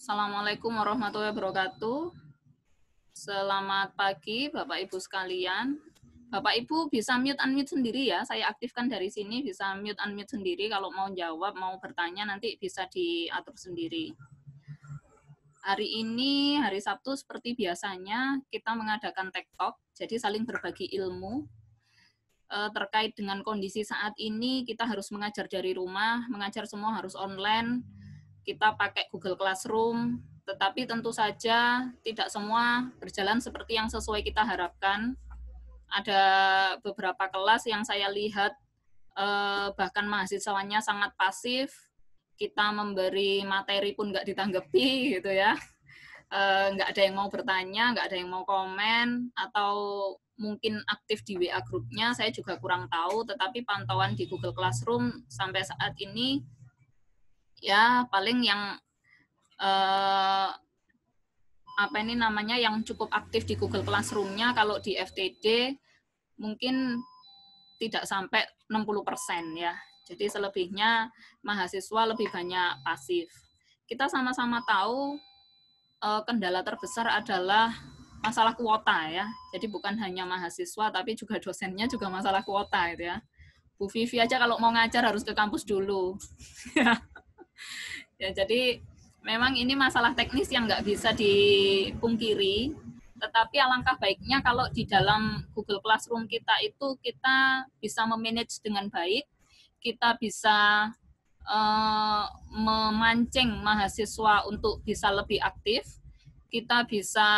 Assalamualaikum warahmatullahi wabarakatuh. Selamat pagi Bapak Ibu sekalian. Bapak Ibu bisa mute-unmute sendiri ya. Saya aktifkan dari sini, bisa mute-unmute sendiri. Kalau mau jawab, mau bertanya nanti bisa diatur sendiri. Hari ini, hari Sabtu seperti biasanya, kita mengadakan Tech Talk, jadi saling berbagi ilmu. Terkait dengan kondisi saat ini, kita harus mengajar dari rumah, mengajar semua harus online, kita pakai Google Classroom, tetapi tentu saja tidak semua berjalan seperti yang sesuai kita harapkan. Ada beberapa kelas yang saya lihat bahkan mahasiswanya sangat pasif, kita memberi materi pun nggak ditanggapi gitu ya, nggak ada yang mau bertanya, nggak ada yang mau komen, atau mungkin aktif di WA grupnya, saya juga kurang tahu, tetapi pantauan di Google Classroom sampai saat ini ya paling yang apa ini namanya yang cukup aktif di Google Classroom-nya kalau di FTD mungkin tidak sampai 60% ya. Jadi selebihnya mahasiswa lebih banyak pasif. Kita sama-sama tahu kendala terbesar adalah masalah kuota ya. Jadi bukan hanya mahasiswa tapi juga dosennya juga masalah kuota gitu ya. Bu Vivi aja kalau mau ngajar harus ke kampus dulu. Ya, jadi memang ini masalah teknis yang nggak bisa dipungkiri, tetapi alangkah baiknya kalau di dalam Google Classroom kita itu kita bisa memanage dengan baik, kita bisa memancing mahasiswa untuk bisa lebih aktif, kita bisa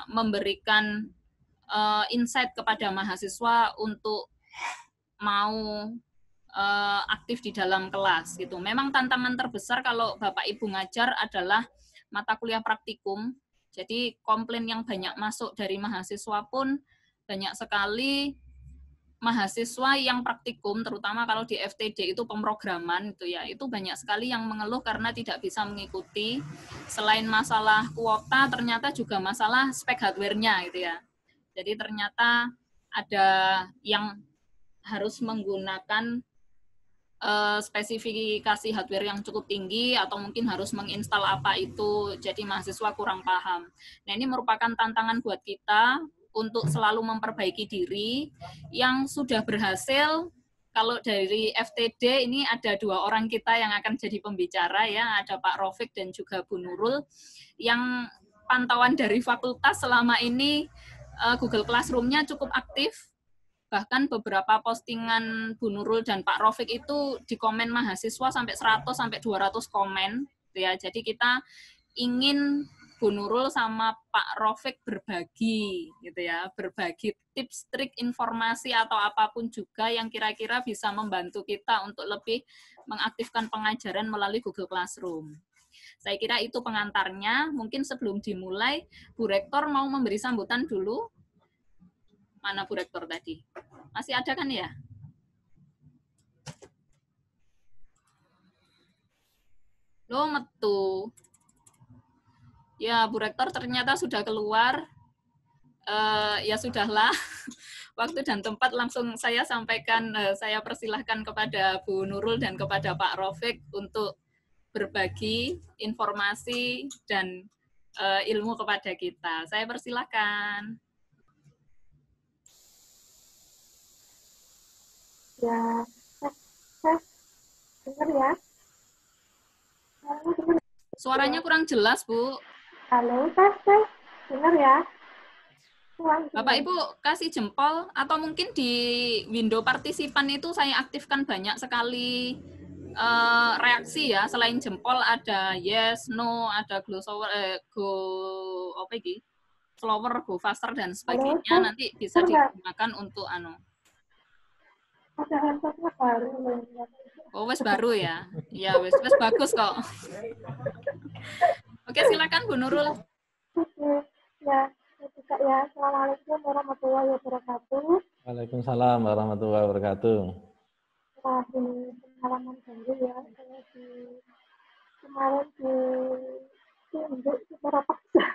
memberikan insight kepada mahasiswa untuk mau aktif di dalam kelas gitu. Memang tantangan terbesar kalau Bapak Ibu ngajar adalah mata kuliah praktikum. Jadi komplain yang banyak masuk dari mahasiswa pun banyak sekali mahasiswa yang praktikum, terutama kalau di FTD itu pemrograman itu ya, itu banyak sekali yang mengeluh karena tidak bisa mengikuti. Selain masalah kuota, ternyata juga masalah spek hardware-nya gitu ya. Jadi ternyata ada yang harus menggunakan spesifikasi hardware yang cukup tinggi atau mungkin harus menginstal apa itu, jadi mahasiswa kurang paham. Nah, ini merupakan tantangan buat kita untuk selalu memperbaiki diri. Yang sudah berhasil, kalau dari FTD ini ada 2 orang kita yang akan jadi pembicara ya, ada Pak Rofik dan juga Bu Nurul, yang pantauan dari fakultas selama ini Google Classroom-nya cukup aktif. Bahkan beberapa postingan Bu Nurul dan Pak Rofik itu di komen mahasiswa sampai 100 sampai 200 komen ya. Jadi kita ingin Bu Nurul sama Pak Rofik berbagi gitu ya, berbagi tips, trik, informasi atau apapun juga yang kira-kira bisa membantu kita untuk lebih mengaktifkan pengajaran melalui Google Classroom. Saya kira itu pengantarnya. Mungkin sebelum dimulai, Bu Rektor mau memberi sambutan dulu. Mana Bu Rektor tadi? Masih ada kan ya? Loh, metu. Ya, Bu Rektor ternyata sudah keluar. Ya sudahlah. Waktu dan tempat langsung saya sampaikan, saya persilahkan kepada Bu Nurul dan kepada Pak Rofik untuk berbagi informasi dan ilmu kepada kita. Saya persilahkan. Ya, tes, dengar ya. Suaranya kurang jelas, Bu. Halo, tes, dengar ya. Bapak Ibu kasih jempol atau mungkin di window partisipan itu saya aktifkan banyak sekali reaksi ya. Selain jempol ada yes, no, ada go slower, go apa ini? Slower, go faster dan Halo, sebagainya. tes, Nanti bisa dengar. digunakan untuk Ada handphonenya baru. Oh, wes baru ya. Ya, wes bagus kok. Oke, silakan Bu Nurul. Oke, ya, buka ya. Assalamualaikum warahmatullahi wabarakatuh. Waalaikumsalam warahmatullahi wabarakatuh. Wah, ini pengalaman baru ya. Saya kemarin ditunjuk secara paksa.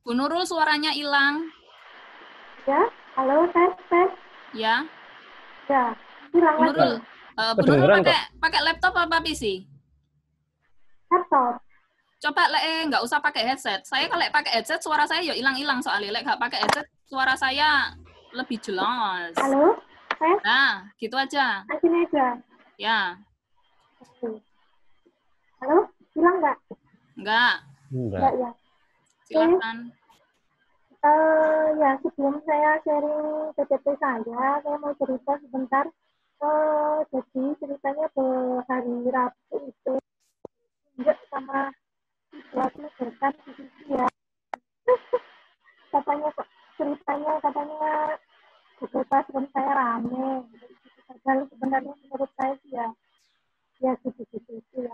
Bu Nurul suaranya hilang. Ya, halo, tes. Ya. Ya, hilang Bu Nurul, lagi. Bu Nurul Kedengeran kok. pakai laptop apa PC? Laptop. Coba nggak usah pakai headset. Saya kalau pakai headset suara saya ya hilang-hilang soalnya. Nggak pakai headset suara saya lebih jelas. Halo? Saya? Nah, gitu aja. Sini aja. Ya. Oke. Halo? Hilang nggak? Enggak. Enggak ya. Silakan. Ya, sebelum saya sharing PPT saya mau cerita sebentar. Jadi ceritanya hari Rabu itu enggak sama suatu berkat di sisi ya. Katanya Google Classroom saya rame. Padahal sebenarnya menurut saya sih ya gitu-gitu ya.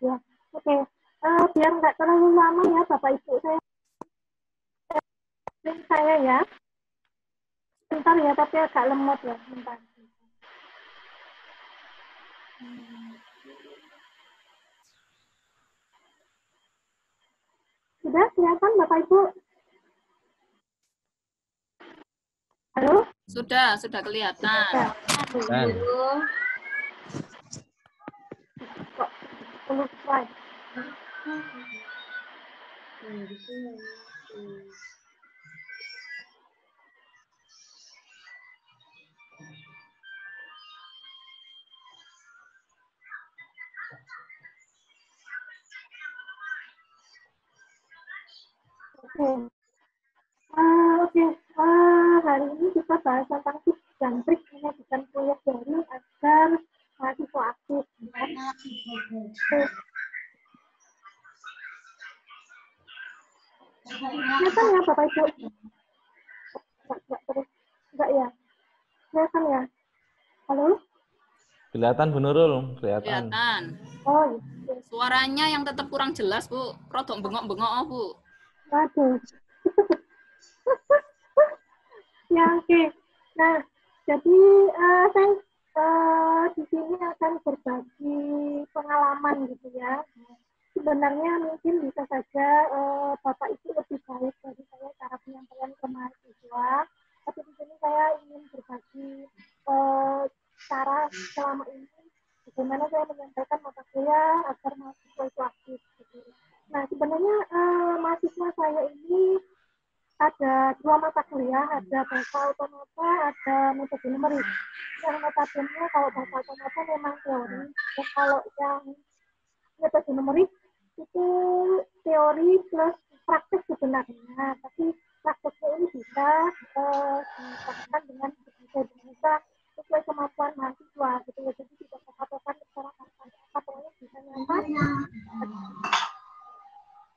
Ya, oke. Biar nggak terlalu lama ya Bapak Ibu saya ya. Bentar ya, tapi agak lemot ya. Bentar. Sudah kelihatan Bapak Ibu? Halo? Sudah kelihatan. Dan Kok 10 slide? Oke. Hari ini kita bahas tentang tips dan trik menyajikan kuliah daring agar mahasiswa aktif. Kelihatan ya Bapak Ibu? Enggak ya? Kelihatan ya? Halo? kelihatan Bu Nurul, kelihatan. Oh, Suaranya yang tetap kurang jelas, Bu. Rodok bengok-bengok, Bu. waduh. Ya, oke. Nah, jadi saya di sini akan berbagi pengalaman gitu ya. Sebenarnya mungkin bisa saja Bapak itu lebih baik dari saya cara penyampaian ke mahasiswa. Tapi di sini saya ingin berbagi cara selama ini bagaimana saya menyampaikan mata kuliah agar mahasiswa itu aktif. Gitu. Nah, sebenarnya mahasiswa saya ini ada 2 mata kuliah, ada bahasa otomata, ada metode numerik. Yang notabene kalau bahasa otomata memang teori, kalau yang metode numerik itu teori plus praktek sebenarnya, tapi prakteknya ini bisa dilakukan dengan bahasa sesuai kemampuan mahasiswa gitu ya, jadi tidak terpatokan secara apa pokoknya bisa nyaman.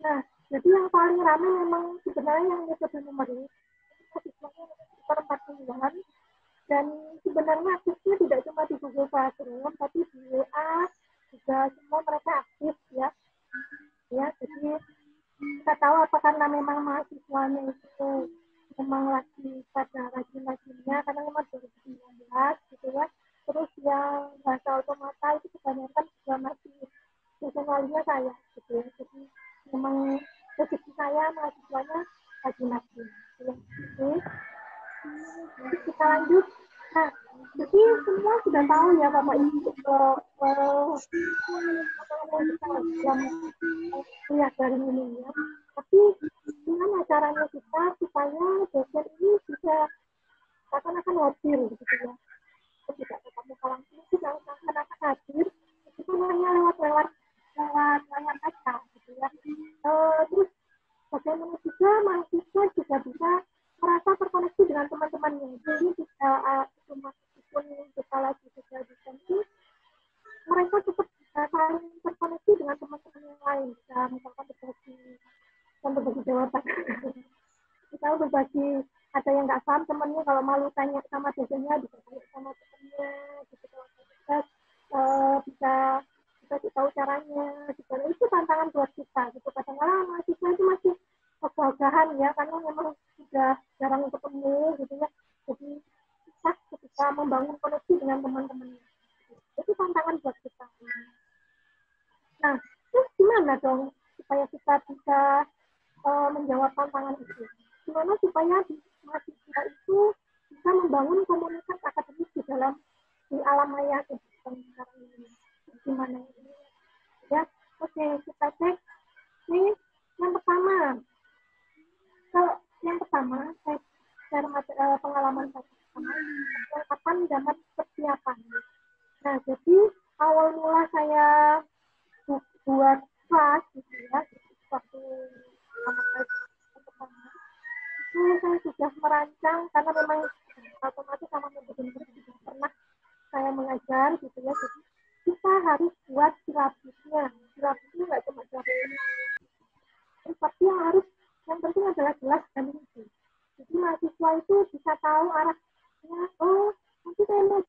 Nah, jadi yang paling ramai memang sebenarnya yang metode numerik mahasiswanya sekitar 40-an, dan sebenarnya aktifnya tidak cuma di Google Classroom, tapi di WA juga semua mereka aktif ya. Jadi kita tahu apa karena memang mahasiswanya itu memang lagi pada rajin-rajinnya karena memang 2019 gitu ya. Terus yang bahasa otomata itu kebanyakan juga masih sesuainya saya gitu ya. Jadi memang rezeki saya mahasiswanya rajin-rajin. Kita lanjut. Nah, jadi semua sudah tahu ya Bapak Ibu dalam kuliah daring ini ya. Tapi gimana caranya kita supaya dosen ini bisa akan hadir gitu ya. Tidak tetap muka langsung, tidak akan hadir. Itu hanya lewat layar kaca gitu ya. Terus bagaimana juga mahasiswa juga bisa merasa terkoneksi dengan teman-temannya. Jadi jika meskipun kita lagi juga distansi, mereka tetap saling terkoneksi dengan teman-teman yang lain. Bisa misalkan berbagi jawaban. Kita berbagi, ada yang nggak paham temannya, kalau malu tanya sama dosennya, bisa tanya sama temannya, gitu. Bisa tahu caranya. Gitu. Itu tantangan buat kita. Gitu. Kadang-kadang mahasiswa itu masih kegagahan ya, karena memang sudah jarang ketemu gitu ya. Jadi susah ketika membangun koneksi dengan teman-temannya. Itu tantangan buat kita. Nah, terus gimana dong supaya kita bisa menjawab tantangan itu? Gimana supaya mahasiswa itu bisa membangun komunitas akademis di dalam di alam maya kehidupan sekarang ini. Gimana ini? Ya, oke, kita cek. Ini yang pertama. Kalau yang pertama, saya share pengalaman saya pertama, perlengkapan zaman persiapan. Nah, jadi awal mula saya buat kelas gitu ya, waktu pertama itu saya sudah merancang karena memang otomatis sama benar-benar sudah pernah saya mengajar gitu ya, jadi kita harus buat silabusnya. Silabusnya nggak cuma silabus, tapi yang penting adalah jelas dan lucu. Jadi mahasiswa itu bisa tahu arahnya. Oh, nanti saya mau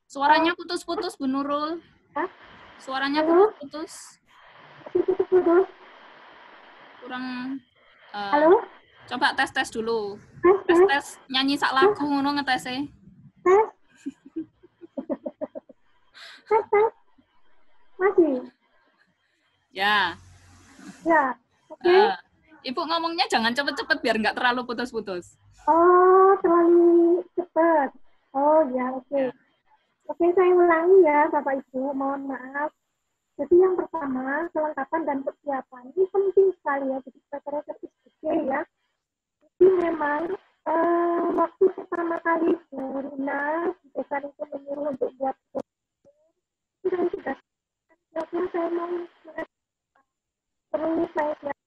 Suaranya putus-putus, Bu Nurul. Suaranya Halo? putus-putus. Putus-putus. Kurang. Halo? Coba tes dulu. Tes. Tes nyanyi sak lagu ngono ngetese. Tes. Tes. Masih? Ya. Ya. Oke. Ibu ngomongnya jangan cepet-cepet biar nggak terlalu putus-putus. Oh, terlalu cepat. Oh, ya, oke. Oke, saya ulangi ya, Bapak Ibu. Mohon maaf. Jadi yang pertama, kelengkapan dan persiapan. Ini penting sekali ya. Jadi preparator is okay ya. Jadi memang waktu pertama kali Bu Rina, dekan itu menyuruh untuk buat itu saya sudah siapnya saya mau terus saya siapkan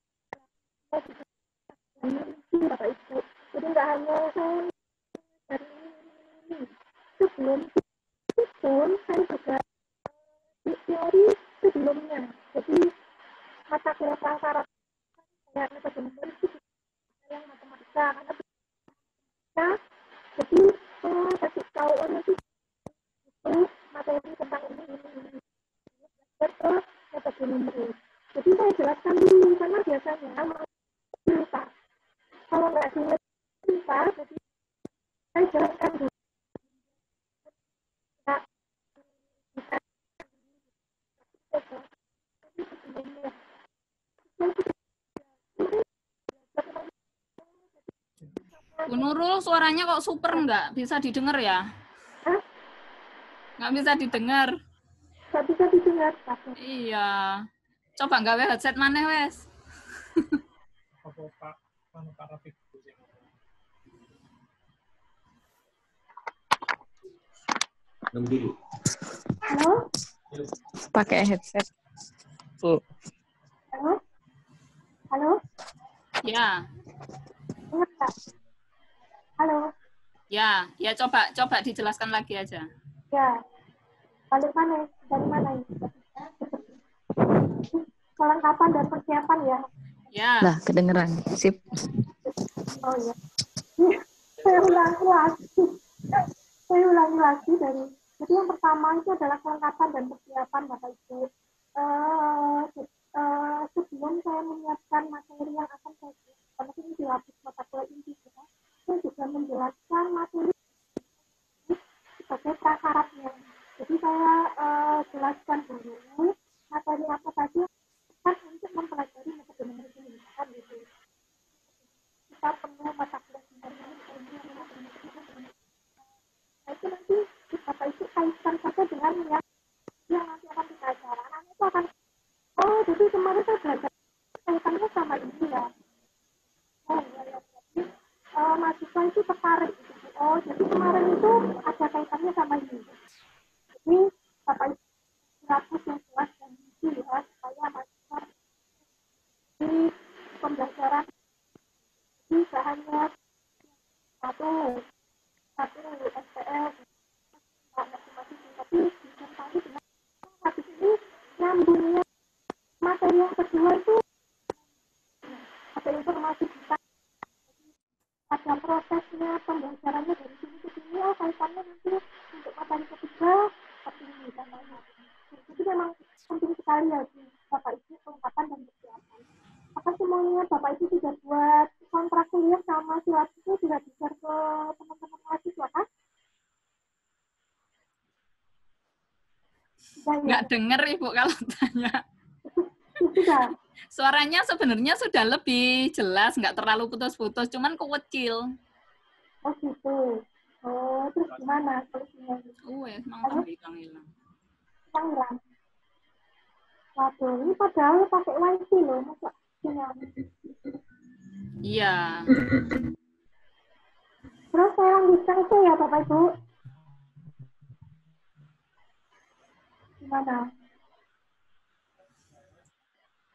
Bapak Ibu. Jadi nggak hanya saya dari ini. Sebelum pun saya juga di teori sebelumnya. Jadi mata kuliah prasarat kayak metode itu yang matematika karena jadi saya kasih tahu itu materi tentang ini terus metode numerik. Jadi saya jelaskan dulu karena biasanya lupa. Kalau nggak lupa, jadi saya jelaskan dulu. Bu Nurul, suaranya kok super nggak bisa didengar ya? Nggak bisa didengar. Nggak bisa didengar. Iya. Coba nggak headset mana wes? Halo? Pakai headset. Halo? Halo? Ya. Dengar nggak? Halo? Ya coba dijelaskan lagi aja. Ya. Balik mana? Dari mana ini? Kelengkapan dan persiapan ya? Ya. Nah, kedengeran. Sip. Oh ya. Saya ulangi lagi dari. Jadi yang pertama itu adalah kelengkapan dan persiapan Bapak Ibu. Sebelum saya menyiapkan materi yang akan saya karena ini dilapis mata kuliah inti ya, saya juga menjelaskan materi sebagai prasyaratnya. Jadi saya jelaskan dulu materi apa saja kan untuk mempelajari metode numerik ini kan gitu. Kita perlu mata kuliah itu nanti Bapak Ibu kaitkan saja dengan yang nanti akan kita ajarkan. Anak itu akan jadi kemarin saya belajar kaitannya sama ini ya. Jadi mahasiswa itu tertarik gitu. Jadi kemarin itu ada kaitannya sama ini. Jadi Bapak Ibu hapus yang jelas dan lucu ya supaya mahasiswa di pembelajaran ini tidak hanya satu SPL masing-masing, tapi disertai dengan habis ini nyambungnya materi yang kedua itu ada informasi kita ada prosesnya pembelajarannya dari sini ke sini kaitannya nanti untuk materi ketiga seperti ini dan lain-lain. Jadi memang penting sekali ya Bapak Ibu kelengkapan dan persiapan. Maka semuanya Bapak Ibu sudah buat kontrak kuliah sama silabusnya sudah di-share ke teman-teman mahasiswa kan? Nggak dengar Ibu kalau tanya. Sudah. Suaranya sebenarnya sudah lebih jelas, nggak terlalu putus-putus, cuman kecil. Oh gitu. Oh, terus gimana solusinya? Nonton hilang-hilang. Hilang. Waduh, ini padahal pakai wifi loh, masa sinyal. Iya. Terus saya lanjutkan itu ya Bapak Ibu. Gimana?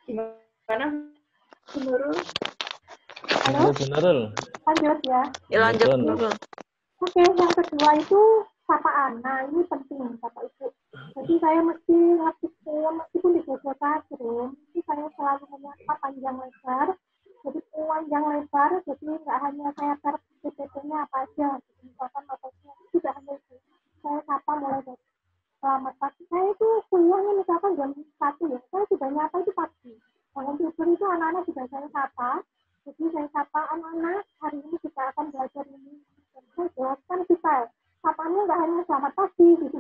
Gimana? Menurut? Halo? Lanjut, Bu Nurul. Lanjut ya. Ya, lanjut Betul. dulu. Oke, yang kedua itu sapaan. Nah, ini penting Bapak Ibu. Jadi saya mesti ngasih meskipun di Google Classroom, ini saya selalu menyapa panjang lebar. Jadi panjang lebar, jadi nggak hanya saya share PPT-nya apa aja, misalkan materi tidak hanya itu. Saya sapa mulai dari selamat pagi. Saya itu kuliahnya misalkan jam 1 ya, saya sudah nyapa itu pagi. Bangun tidur itu anak-anak sudah saya sapa. Jadi saya sapa anak-anak, hari ini kita akan belajar ini. Dan saya jelaskan kita, sapaannya nggak hanya selamat pagi gitu.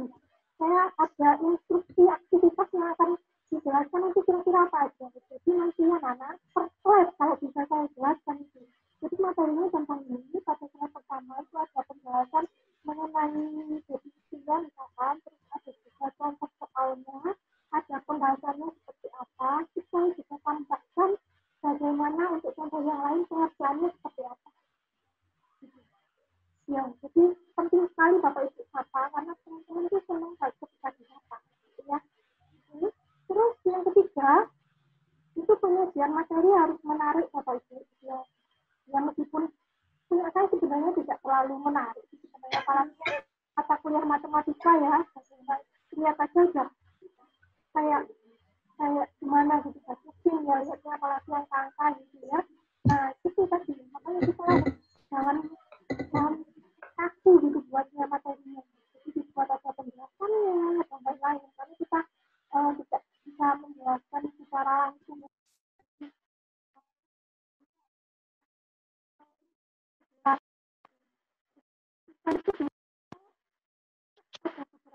Saya ada instruksi aktivitas yang akan dijelaskan nanti kira-kira apa aja. Jadi nantinya anak per slide kalau bisa saya jelaskan itu. Jadi materinya tentang ini pada slide pertama itu ada penjelasan mengenai definisinya misalkan, terus ada juga contoh soalnya, ada pembahasannya seperti apa, kita juga tambahkan bagaimana untuk contoh yang lain pengerjaannya seperti apa. Ya, jadi penting sekali Bapak Ibu sapa karena teman-teman itu senang ketika disapa. Ya. Terus yang ketiga, itu penyajian materi harus menarik Bapak Ibu. Ya, yang meskipun punya saya sebenarnya tidak terlalu menarik. Sebenarnya apalagi mata kuliah matematika ya, lihat aja udah kayak gimana gitu kan. Mungkin ya lihatnya apalagi yang angka gitu ya. Nah, itu tadi makanya kita jangan kaku gitu buatnya materinya. Jadi dibuat ada penjelasannya dan lain-lain. Karena kita tidak bisa menjelaskan secara langsung.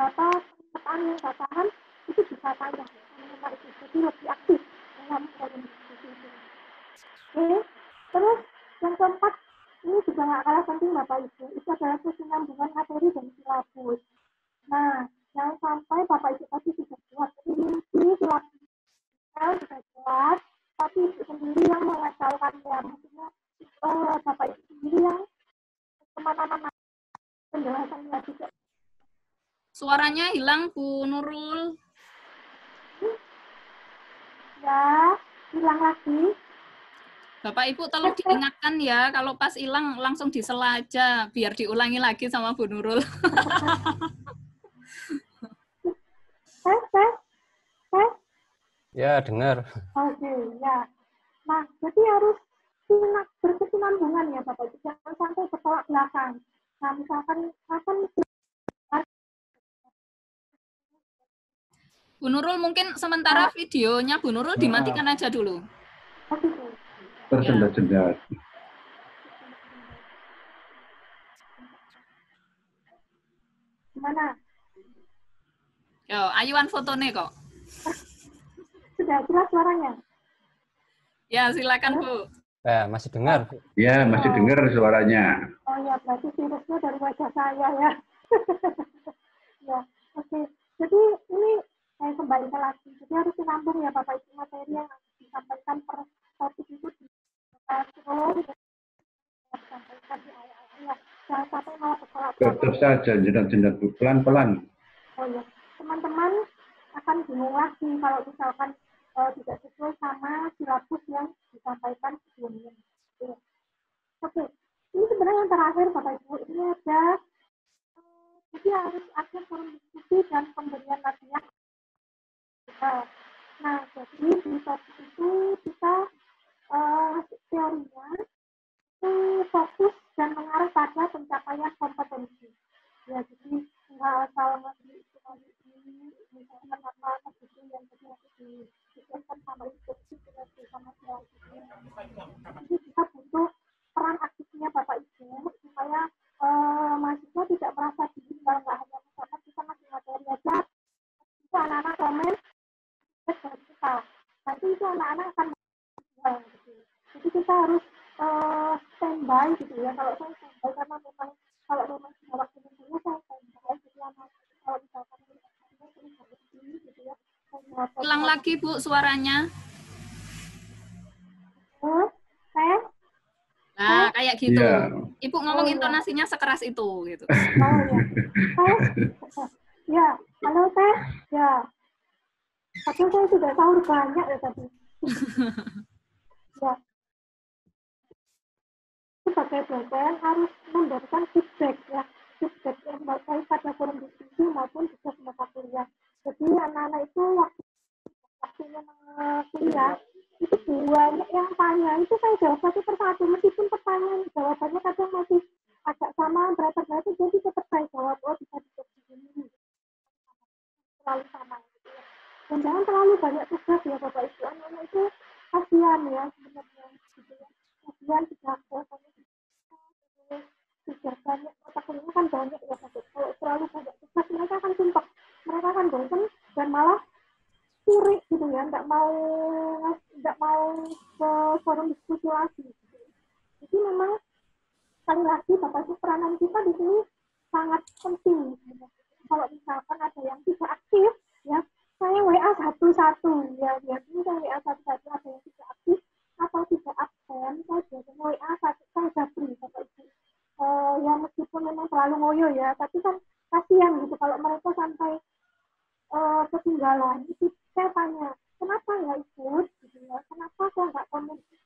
Beberapa pernyataan yang saya paham itu bisa tanya itu jadi lebih aktif dalam forum diskusi itu. Oke, terus yang keempat ini juga nggak kalah penting Bapak Ibu, itu adalah kesinambungan materi dan silabus. Nah, jangan sampai Bapak Ibu tadi sudah buat ini silabus sudah jelas, tapi Ibu sendiri yang mengacaukan ya, maksudnya Bapak Ibu sendiri yang kemana-mana penjelasannya juga. Suaranya hilang, Bu Nurul. Ya, hilang lagi. Bapak Ibu tolong diingatkan ya, kalau pas hilang langsung disela aja, biar diulangi lagi sama Bu Nurul. Tes. Ya, dengar. Oke, ya. Nah, jadi harus berkesinambungan ya Bapak Ibu, jangan sampai bertolak belakang. Nah, misalkan akan Bu Nurul mungkin sementara videonya Bu Nurul dimatikan aja dulu. Tersendat-sendat. Gimana? Yo, ayuan fotonya kok. Sudah jelas suaranya? Ya, silakan Bu. Ya, masih dengar. Ya, masih dengar suaranya. Oh ya, berarti virusnya dari wajah saya ya. Ya, oke. Jadi ini saya kembali lagi. Jadi harus disambung ya Bapak Ibu materi yang disampaikan per topik itu di classroom, disampaikan di awal-awal. Jangan sampai malah bertolak belakang. Tetap saja jendak-jendak pelan-pelan. Oh ya, teman-teman akan bingung lagi kalau misalkan tidak sesuai sama silabus yang disampaikan sebelumnya. Oke, ini sebenarnya yang terakhir Bapak Ibu, ini ada jadi harus ada forum diskusi dan pemberian latihan. Nah, jadi di topik itu kita teorinya itu fokus dan mengarah pada pencapaian kompetensi. Ya, jadi nggak asal ngasih itu misalnya apa gitu yang dijelaskan sama instruksi sama jadi kita butuh peran aktifnya Bapak Ibu supaya mahasiswa tidak merasa ditinggal, nggak hanya misalkan kita masih materi aja itu anak-anak komen dari kita nanti itu anak-anak akan kalau masih bawa teman-teman saya tembak jadi anak kalau misalkan gitu ya. Ulang lagi Bu suaranya. Saya Nah, kayak gitu. Iya. Ibu ngomong intonasinya sekeras itu gitu. oh ya ya halo Teh ya padahal saya sudah sahur banyak ya tadi ya sebagai dosen harus memberikan feedback ya feedback yang baik pada forum diskusi maupun tugas mata kuliah jadi anak-anak itu waktunya kuliah itu banyak yang tanya itu saya jawab satu persatu meskipun pertanyaan jawabannya kadang masih agak sama berat-berat jadi tetap saya jawab oh bisa begini terlalu sama gitu ya. Dan jangan terlalu banyak tugas ya Bapak Ibu anak-anak itu kasihan ya sebenarnya gitu ya kasihan tidak tugas banyak mata kuliahnya kan banyak ya Bapak kalau terlalu banyak tugas mereka akan sumpah mereka akan bosan dan malah sirik gitu ya nggak mau ke forum diskusi lagi gitu. Jadi memang sekali lagi Bapak Ibu peranan kita di sini sangat penting gitu. Kalau misalkan ada yang tidak aktif ya saya WA satu-satu ya biasanya saya WA satu-satu ada yang tidak aktif atau tidak absen saya biasanya WA satu saya japri Bapak Ibu ya meskipun memang terlalu ngoyo ya tapi kan kasihan gitu kalau mereka sampai ketinggalan itu saya tanya kenapa nggak ikut gitu ya kenapa saya nggak komen di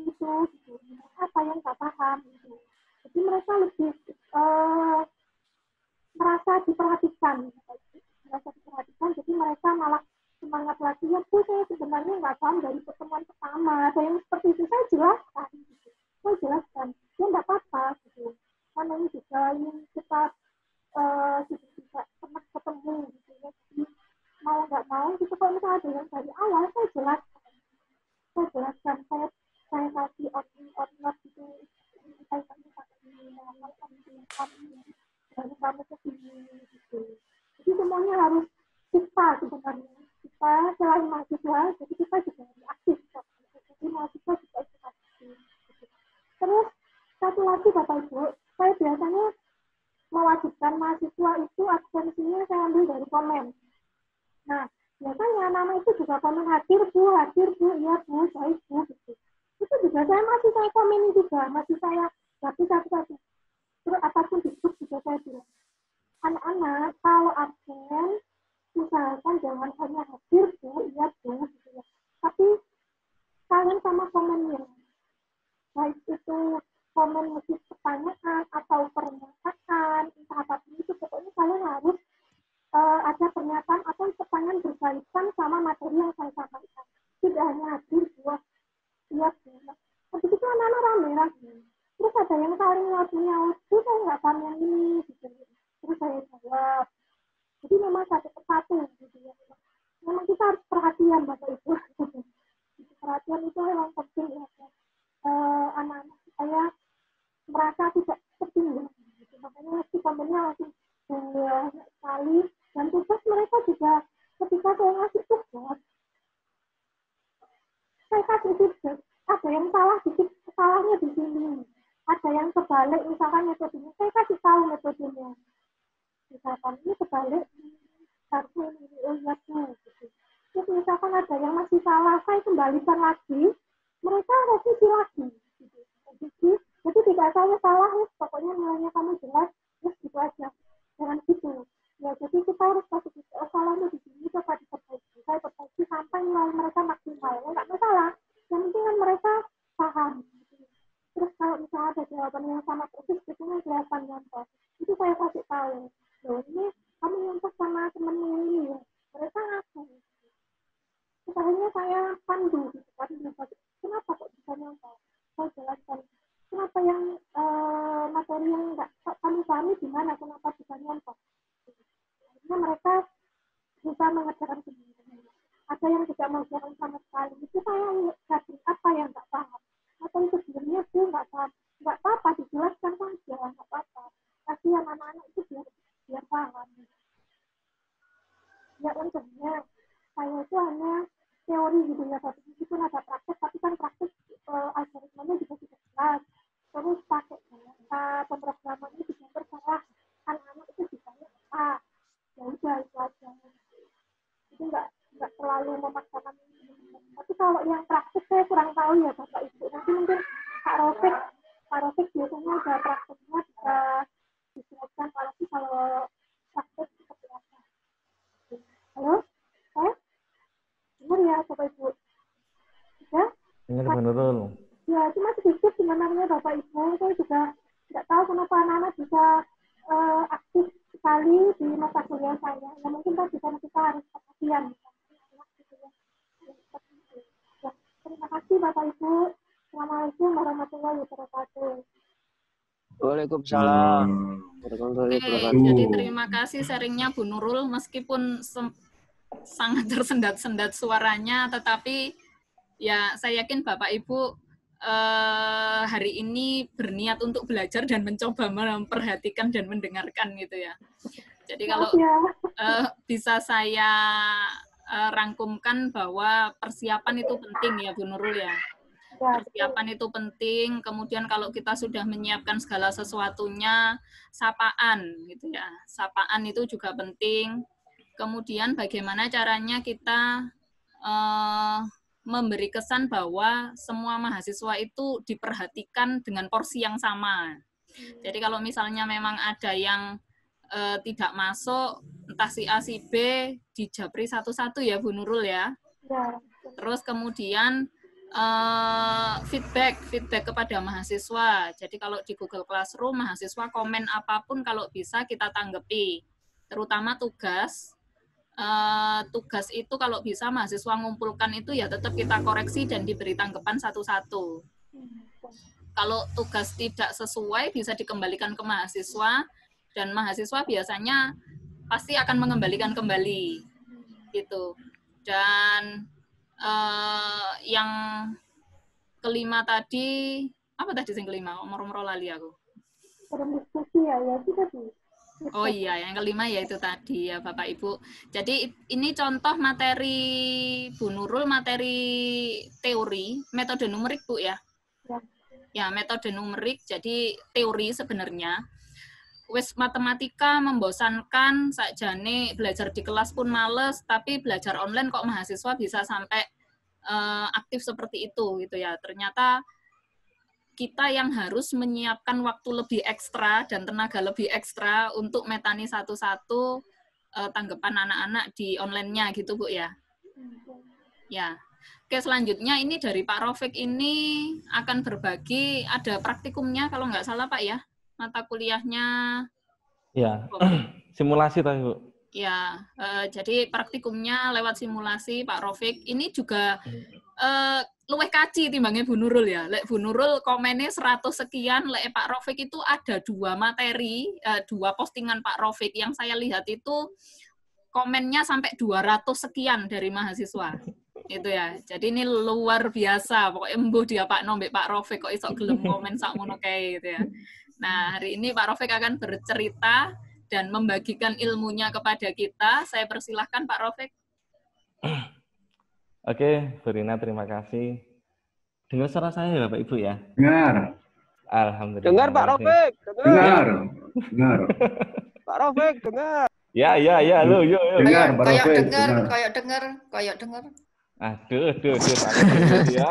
itu gitu apa yang nggak paham gitu jadi mereka lebih merasa diperhatikan jadi mereka malah semangat lagi ya Bu saya sebenarnya nggak paham dari pertemuan pertama ada yang seperti itu saya jelaskan gitu. Saya jelaskan ya nggak apa-apa gitu karena ini juga ingin kita bisa pernah ketemu gitu ya jadi mau nggak mau gitu kalau misalnya ada yang dari awal saya jelaskan saya kasih outline gitu saya kasih dari kamu ke sini gitu jadi semuanya harus kita sebenarnya kita selain mahasiswa jadi kita juga harus aktif jadi mahasiswa juga ikut aktif gitu. Terus satu lagi Bapak Ibu saya biasanya mewajibkan mahasiswa itu absensinya saya ambil dari komen. Nah, biasanya nama itu juga komen hadir Bu, iya Bu, baik Bu, gitu. Itu juga saya komen juga, masih saya tapi satu-satu. Terus apapun di grup juga saya bilang. Anak-anak, kalau absen, misalkan jangan hanya hadir Bu, iya Bu, gitu ya. Tapi kalian sama komennya. Baik itu komen mesti pertanyaan atau pernyataan, entah apapun itu, pokoknya kalian harus ada pernyataan atau pertanyaan berkaitan sama materi yang saya sampaikan. Tidak hanya hadir buat iya buat. Habis itu anak-anak rame. Terus ada yang saling nyaut-nyaut, saya nggak paham yang ini, gitu. Terus saya jawab. Jadi memang satu persatu, gitu ya. Memang kita harus perhatian Bapak Ibu. Perhatian itu memang penting ya. Anak-anak saya merasa tidak tertinggal. Gitu. Makanya si komennya langsung banyak sekali. Dan tugas mereka juga ketika saya ngasih tugas, saya kasih feedback. Ada yang salah dikit, salahnya di sini. Ada yang kebalik, misalkan metodenya, saya kasih tahu metodenya. Misalkan ini kebalik, harusnya ini, oh iya tuh. Gitu. Terus misalkan ada yang masih salah, saya kembalikan lagi, mereka revisi lagi. Gitu. Jadi tidak saya salah, ya, pokoknya nilainya kamu jelas, terus gitu aja. Jangan gitu. Ya, jadi kita harus kasih salahnya di sini coba diperbaiki. Saya perbaiki sampai nilai mereka maksimal. Ya, nggak masalah. Yang penting kan mereka paham. Terus kalau misalnya ada jawaban yang sama persis, itu kelihatan nyontoh. Itu saya kasih tahu. Loh, ini kamu nyontoh sama temennya ini ya. Mereka ngaku. Terus akhirnya saya pandu. Gitu. Kenapa kok bisa nyontoh? Saya jelaskan. Kenapa yang materi yang nggak kami pahami di mana? Kenapa bisa nyontoh? Akhirnya mereka bisa mengerjakan sendiri. Ada yang tidak mengerjakan sama sekali. Itu saya kasih apa yang nggak paham. Atau itu sebenarnya itu nggak paham. Nggak apa-apa, dijelaskan saja. Nggak apa-apa. Kasihan anak-anak itu biar paham. Ya untungnya saya itu hanya teori gitu ya. Tapi itu ada praktek, tapi kan praktek algoritmanya juga tidak jelas. Terus pakai data pemrogramannya juga kalau praktek seperti apa. Halo? Dengar ya Bapak Ibu? Ya? Dengar Bu Nurul. Ya, cuma sedikit sebenarnya Bapak Ibu. Saya juga tidak tahu kenapa anak-anak bisa aktif sekali di mata kuliah saya. Ya mungkin tadi kan kita harus perhatian. Ya, terima kasih Bapak Ibu. Assalamualaikum warahmatullahi wabarakatuh. Waalaikumsalam. Oke, jadi terima kasih sharingnya Bu Nurul, meskipun sangat tersendat-sendat suaranya, tetapi ya saya yakin Bapak Ibu hari ini berniat untuk belajar dan mencoba memperhatikan dan mendengarkan gitu ya. Jadi kalau bisa saya rangkumkan bahwa persiapan itu penting ya Bu Nurul ya. Persiapan itu penting, kemudian kalau kita sudah menyiapkan segala sesuatunya, sapaan gitu ya. Sapaan itu juga penting. Kemudian bagaimana caranya kita memberi kesan bahwa semua mahasiswa itu diperhatikan dengan porsi yang sama. Jadi kalau misalnya memang ada yang tidak masuk, entah si A, si B, dijabri satu-satu ya Bu Nurul ya. Terus kemudian feedback kepada mahasiswa. Jadi kalau di Google Classroom, mahasiswa komen apapun kalau bisa kita tanggapi. Terutama tugas. Tugas itu kalau bisa mahasiswa ngumpulkan itu ya tetap kita koreksi dan diberi tanggapan satu-satu. Kalau tugas tidak sesuai bisa dikembalikan ke mahasiswa, dan mahasiswa biasanya pasti akan mengembalikan kembali. Gitu. Dan yang kelima tadi, apa tadi yang kelima? Moro-moro lali aku. Berdiskusi ya, itu tadi. Oh iya, yang kelima ya itu tadi ya Bapak Ibu. Jadi ini contoh materi Bu Nurul, materi teori, metode numerik Bu ya. Ya, metode numerik, jadi teori sebenarnya. Wes matematika membosankan, sakjane belajar di kelas pun males, tapi belajar online kok mahasiswa bisa sampai aktif seperti itu gitu ya. Ternyata kita yang harus menyiapkan waktu lebih ekstra dan tenaga lebih ekstra untuk metani satu-satu tanggapan anak-anak di online-nya gitu Bu ya. Ya. Oke, selanjutnya ini dari Pak Rofik ini akan berbagi, ada praktikumnya kalau nggak salah Pak ya, mata kuliahnya. Ya, simulasi tadi Bu. Ya, jadi praktikumnya lewat simulasi Pak Rofik. Ini juga luwih kaji timbangnya Bu Nurul ya. Lek Bu Nurul komennya 100 sekian, lek Pak Rofik itu ada 2 materi, 2 postingan Pak Rofik yang saya lihat itu komennya sampai 200 sekian dari mahasiswa. Itu ya. Jadi ini luar biasa. Pokoknya embuh dia Pak Nombek Pak Rofik kok iso gelem komen sakmono kae gitu ya. Nah, hari ini Pak Rofik akan bercerita dan membagikan ilmunya kepada kita. Saya persilahkan Pak Rofik. Oke, Bu Rina, terima kasih. Dengar suara saya ya Bapak Ibu ya? Dengar. Alhamdulillah. Dengar Pak Rofik. Dengar. Dengar. Pak Rofik, dengar. Ya, halo, yuk. Dengar, Pak Rofik. Kayak dengar. Aduh, ya.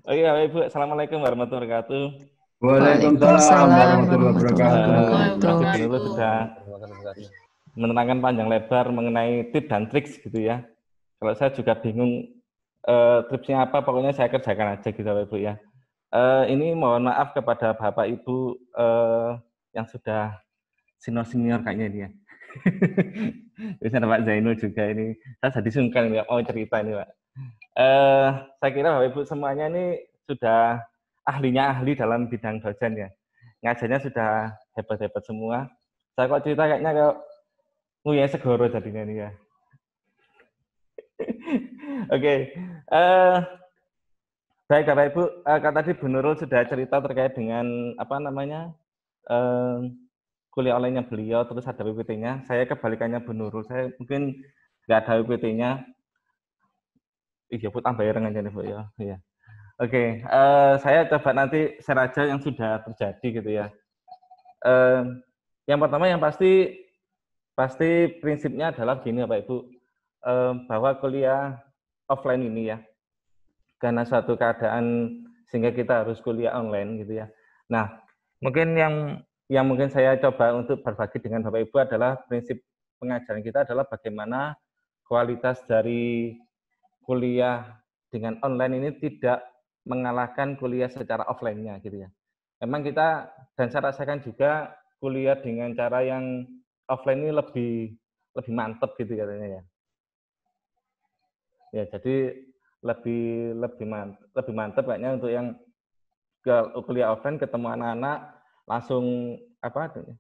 Oke, Bapak Ibu, Assalamualaikum warahmatullahi wabarakatuh. Waalaikumsalam warahmatullahi wabarakatuh. Dulu sudah menerangkan panjang lebar mengenai tips dan triks gitu ya. Kalau saya juga bingung tipsnya apa, pokoknya saya kerjakan aja gitu Bapak Ibu ya. Ini mohon maaf kepada Bapak Ibu yang sudah senior kayaknya ini ya. Terus ada Pak Zainul juga ini. Saya jadi sungkan ya mau cerita ini Pak. Saya kira Bapak Ibu semuanya ini sudah ahli dalam bidang dosen ya. Ngajarnya sudah hebat-hebat semua. Saya kok cerita kayaknya kayak Nguya Segoro jadinya nih ya. Oke. Baik Bapak Ibu, tadi Bu Nurul sudah cerita terkait dengan apa namanya kuliah online-nya beliau, terus ada PPT-nya. Saya kebalikannya Bu Nurul, saya mungkin nggak ada PPT-nya. Iya, Bu, tambah ireng aja nih Bu ya. Iya. Oke, saya coba nanti share aja yang sudah terjadi gitu ya. Yang pertama yang pasti prinsipnya adalah gini Bapak Ibu, bahwa kuliah offline ini ya, karena suatu keadaan sehingga kita harus kuliah online gitu ya. Nah, mungkin yang yang mungkin saya coba untuk berbagi dengan Bapak Ibu adalah prinsip pengajaran kita adalah bagaimana kualitas dari kuliah dengan online ini tidak mengalahkan kuliah secara offline-nya gitu ya. Memang kita, dan saya rasakan juga kuliah dengan cara yang offline ini lebih mantep gitu katanya ya. Ya, jadi lebih mantep kayaknya untuk yang kuliah offline ketemu anak-anak langsung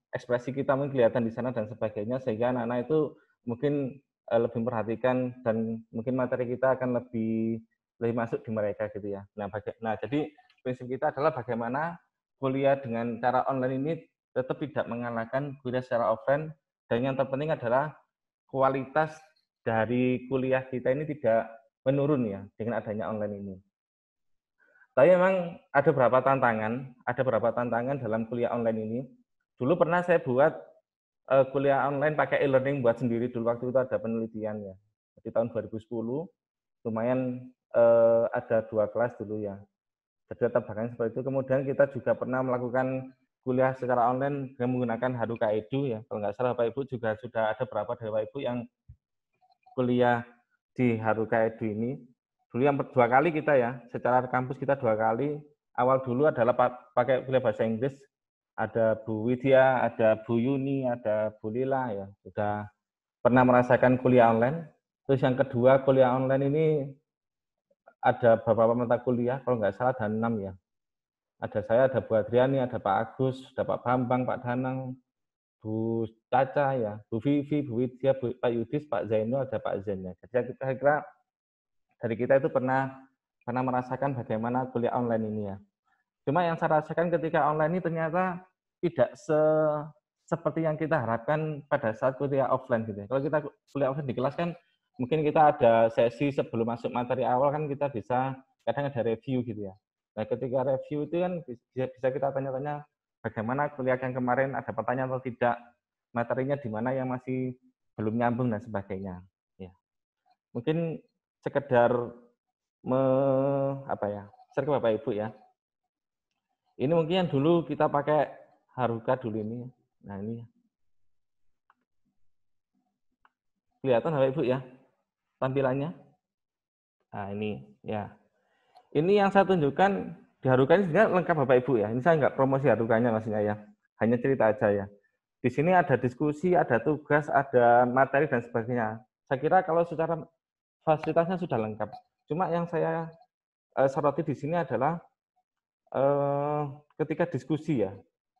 ekspresi kita mungkin kelihatan di sana dan sebagainya, sehingga anak-anak itu mungkin lebih memperhatikan dan mungkin materi kita akan lebih masuk di mereka gitu ya. Nah, jadi prinsip kita adalah bagaimana kuliah dengan cara online ini tetap tidak mengalahkan kuliah secara offline, dan yang terpenting adalah kualitas dari kuliah kita ini tidak menurun ya dengan adanya online ini. Tapi memang ada beberapa tantangan dalam kuliah online ini. Dulu pernah saya buat kuliah online pakai e-learning buat sendiri dulu, waktu itu ada penelitian ya. Di tahun 2010 lumayan ada 2 kelas dulu ya. Jadi tetap bahkan seperti itu. Kemudian kita juga pernah melakukan kuliah secara online dengan menggunakan Haruka Edu ya. Kalau nggak salah Bapak Ibu juga sudah ada beberapa dari Bapak Ibu yang kuliah di Haruka Edu ini. Dulu yang 2 kali kita ya, secara kampus kita 2 kali. Awal dulu adalah pakai kuliah bahasa Inggris. Ada Bu Widya, ada Bu Yuni, ada Bu Lila ya. Sudah pernah merasakan kuliah online. Terus yang kedua, kuliah online ini ada beberapa mata kuliah, kalau nggak salah ada 6 ya. Ada saya, ada Bu Adriani, ada Pak Agus, ada Pak Bambang, Pak Danang, Bu Caca ya, Bu Vivi, Bu Widya, Pak Yudis, Pak Zainul, ada Pak Zen ya. Jadi kita kira dari kita itu pernah merasakan bagaimana kuliah online ini ya. Cuma yang saya rasakan ketika online ini ternyata tidak seperti yang kita harapkan pada saat kuliah offline gitu ya. Kalau kita kuliah offline di kelas kan mungkin kita ada sesi sebelum masuk materi awal kan kita bisa kadang ada review gitu ya. Nah, ketika review itu kan bisa kita tanya-tanya bagaimana kuliah yang kemarin, ada pertanyaan atau tidak, materinya di mana yang masih belum nyambung dan sebagainya. Ya. Mungkin sekedar share ke Bapak Ibu ya. Ini mungkin yang dulu kita pakai Haruka dulu ini. Nah, ini. Kelihatan Bapak Ibu ya tampilannya? Nah, ini ya. Ini yang saya tunjukkan di Haruka ini sebenarnya lengkap Bapak Ibu ya. Ini saya nggak promosi Harukanya maksudnya ya. Hanya cerita aja ya. Di sini ada diskusi, ada tugas, ada materi dan sebagainya. Saya kira kalau secara fasilitasnya sudah lengkap. Cuma yang saya soroti di sini adalah ketika diskusi ya.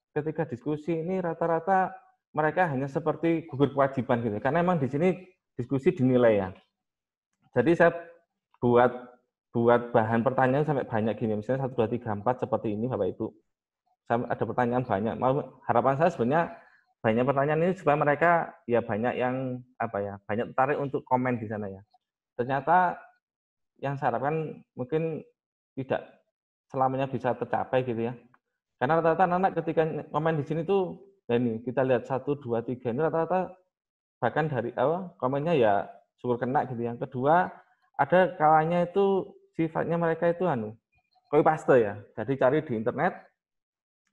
Ketika diskusi ini rata-rata mereka hanya seperti gugur kewajiban gitu. Karena memang di sini diskusi dinilai ya. Jadi saya buat bahan pertanyaan sampai banyak gini. Misalnya 1, 2, 3, 4 seperti ini Bapak Ibu. Ada pertanyaan banyak. Harapan saya sebenarnya banyak pertanyaan ini supaya mereka ya banyak yang banyak tertarik untuk komen di sana ya. Ternyata yang saya harapkan mungkin tidak selamanya bisa tercapai gitu ya. Karena rata-rata anak ketika komen di sini tuh, ya ini kita lihat 1, 2, 3 ini rata-rata bahkan dari komennya ya syukur kena gitu. Yang kedua ada kalanya itu sifatnya mereka itu copy paste ya. Jadi cari di internet,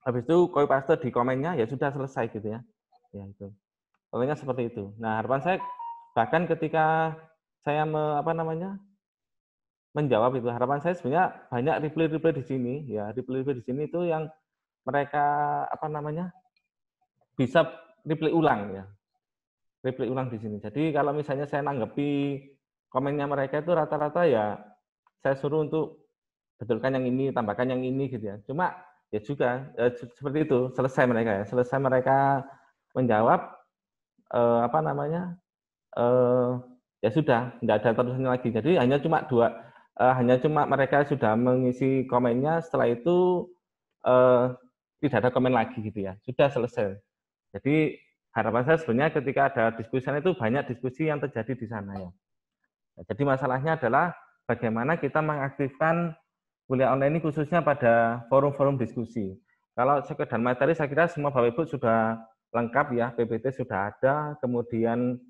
habis itu copy paste di komennya ya sudah selesai gitu ya. Ya itu. Pokoknya seperti itu. Nah, harapan saya bahkan ketika saya menjawab itu, harapan saya sebenarnya banyak reply di sini ya. Reply di sini itu yang mereka bisa reply ulang ya. Reply ulang di sini. Jadi kalau misalnya saya nanggepi komennya mereka itu rata-rata ya saya suruh untuk betulkan yang ini, tambahkan yang ini gitu ya. Cuma ya juga seperti itu, selesai mereka ya. Selesai mereka menjawab ya sudah, tidak ada terusannya lagi. Jadi hanya cuma mereka sudah mengisi komennya, setelah itu tidak ada komen lagi gitu ya. Sudah selesai. Jadi harapan saya sebenarnya ketika ada diskusi itu banyak diskusi yang terjadi di sana ya. Jadi masalahnya adalah bagaimana kita mengaktifkan kuliah online ini khususnya pada forum-forum diskusi. Kalau sekedar materi saya kira semua Bapak Ibu sudah lengkap ya, PPT sudah ada, kemudian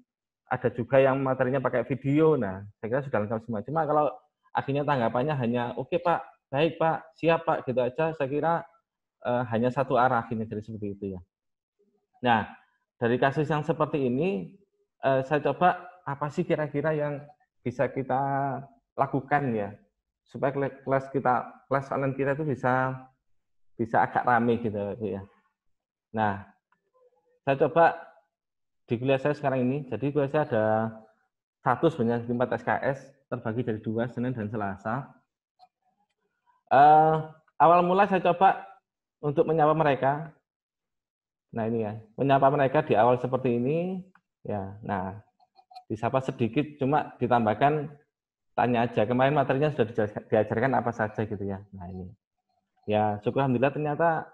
ada juga yang materinya pakai video. Nah, saya kira sudah lengkap semua. Cuma kalau akhirnya tanggapannya hanya oke Pak, baik Pak, siap Pak, gitu aja, saya kira hanya satu arah akhirnya jadi seperti itu ya. Nah, dari kasus yang seperti ini, saya coba apa sih kira-kira yang bisa kita lakukan ya, supaya kelas online kita itu bisa agak rame gitu ya. Nah, saya coba di kuliah saya sekarang ini, jadi kuliah saya ada 1 sebenarnya 4 SKS terbagi dari 2 Senin dan Selasa. Awal mula saya coba untuk menyapa mereka. Nah ini ya, menyapa mereka di awal seperti ini. Ya, nah disapa sedikit, cuma ditambahkan tanya aja. Kemarin materinya sudah diajarkan apa saja gitu ya. Nah ini, ya syukur alhamdulillah ternyata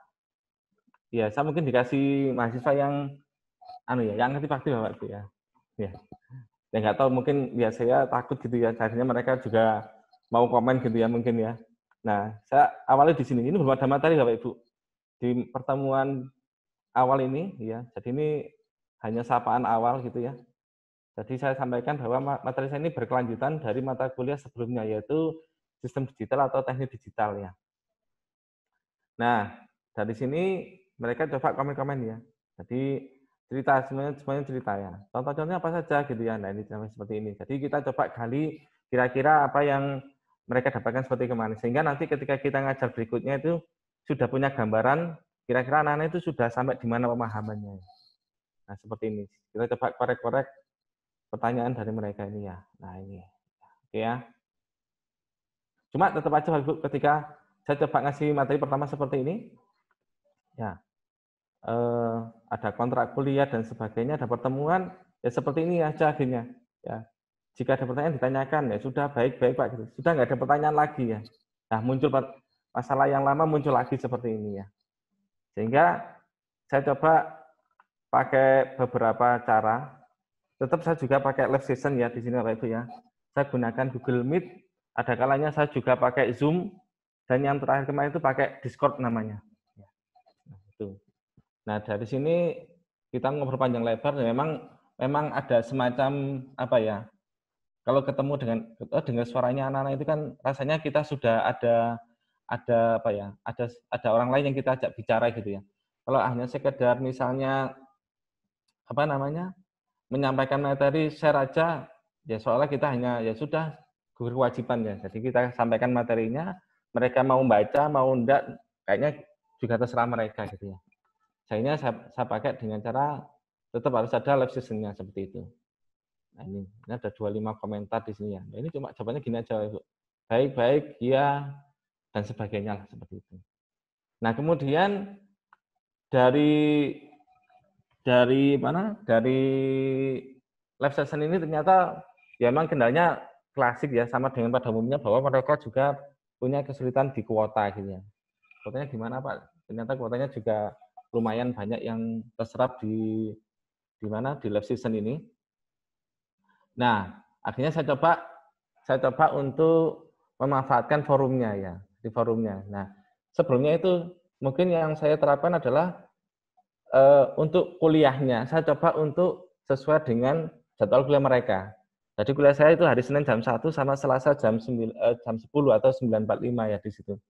ya saya mungkin dikasih mahasiswa yang yang aktif-aktif Bapak Ibu ya. Ya nggak tahu mungkin ya saya takut gitu ya, akhirnya mereka juga mau komen gitu ya mungkin ya. Nah saya awalnya di sini ini belum ada materi Bapak Ibu di pertemuan awal ini ya, jadi ini hanya sapaan awal gitu ya. Jadi saya sampaikan bahwa materi saya ini berkelanjutan dari mata kuliah sebelumnya, yaitu sistem digital atau teknik digital ya. Nah dari sini mereka coba komen-komen ya, jadi cerita semuanya cerita ya. Contoh-contohnya apa saja gitu ya. Nah ini seperti ini. Jadi kita coba gali kira-kira apa yang mereka dapatkan seperti kemarin. Sehingga nanti ketika kita ngajar berikutnya itu sudah punya gambaran kira-kira anak-anak itu sudah sampai di mana pemahamannya. Nah seperti ini. Kita coba korek-korek pertanyaan dari mereka ini ya. Nah ini. Oke ya. Cuma tetap aja ketika saya coba ngasih materi pertama seperti ini. Ya. Ada kontrak kuliah dan sebagainya, ada pertemuan, ya seperti ini aja akhirnya. Ya, jika ada pertanyaan ditanyakan, ya sudah baik-baik Pak. Gitu. Sudah nggak ada pertanyaan lagi ya. Nah muncul masalah yang lama muncul lagi seperti ini ya. Sehingga saya coba pakai beberapa cara. Tetap saya juga pakai live session ya di sini Bapak Ibu ya. Saya gunakan Google Meet. Ada kalanya saya juga pakai Zoom. Dan yang terakhir kemarin itu pakai Discord namanya. Nah, itu. Nah, dari sini kita ngobrol panjang lebar, memang ada semacam apa ya? Kalau ketemu dengan suaranya anak-anak itu kan rasanya kita sudah ada apa ya? Ada orang lain yang kita ajak bicara gitu ya. Kalau hanya sekedar misalnya apa namanya? Menyampaikan materi share aja ya soalnya kita hanya ya sudah kewajiban ya. Jadi kita sampaikan materinya, mereka mau baca mau enggak kayaknya juga terserah mereka gitu ya. Saya pakai dengan cara tetap harus ada live session-nya seperti itu. Nah ini ada 25 komentar di sini ya. Nah, ini cuma jawabannya gini aja, Ibu. Baik-baik, iya, dan sebagainya lah seperti itu. Nah kemudian dari live session ini ternyata ya memang kendalanya klasik ya sama dengan pada umumnya bahwa mereka juga punya kesulitan di kuota gitu ya. Kuotanya gimana Pak? Ternyata kuotanya juga lumayan banyak yang terserap di live session ini. Nah, akhirnya saya coba untuk memanfaatkan forumnya ya, di forumnya. Nah, sebelumnya itu mungkin yang saya terapkan adalah untuk kuliahnya, saya coba untuk sesuai dengan jadwal kuliah mereka. Jadi kuliah saya itu hari Senin jam 1 sama Selasa jam 10 atau 9.45 ya di situ.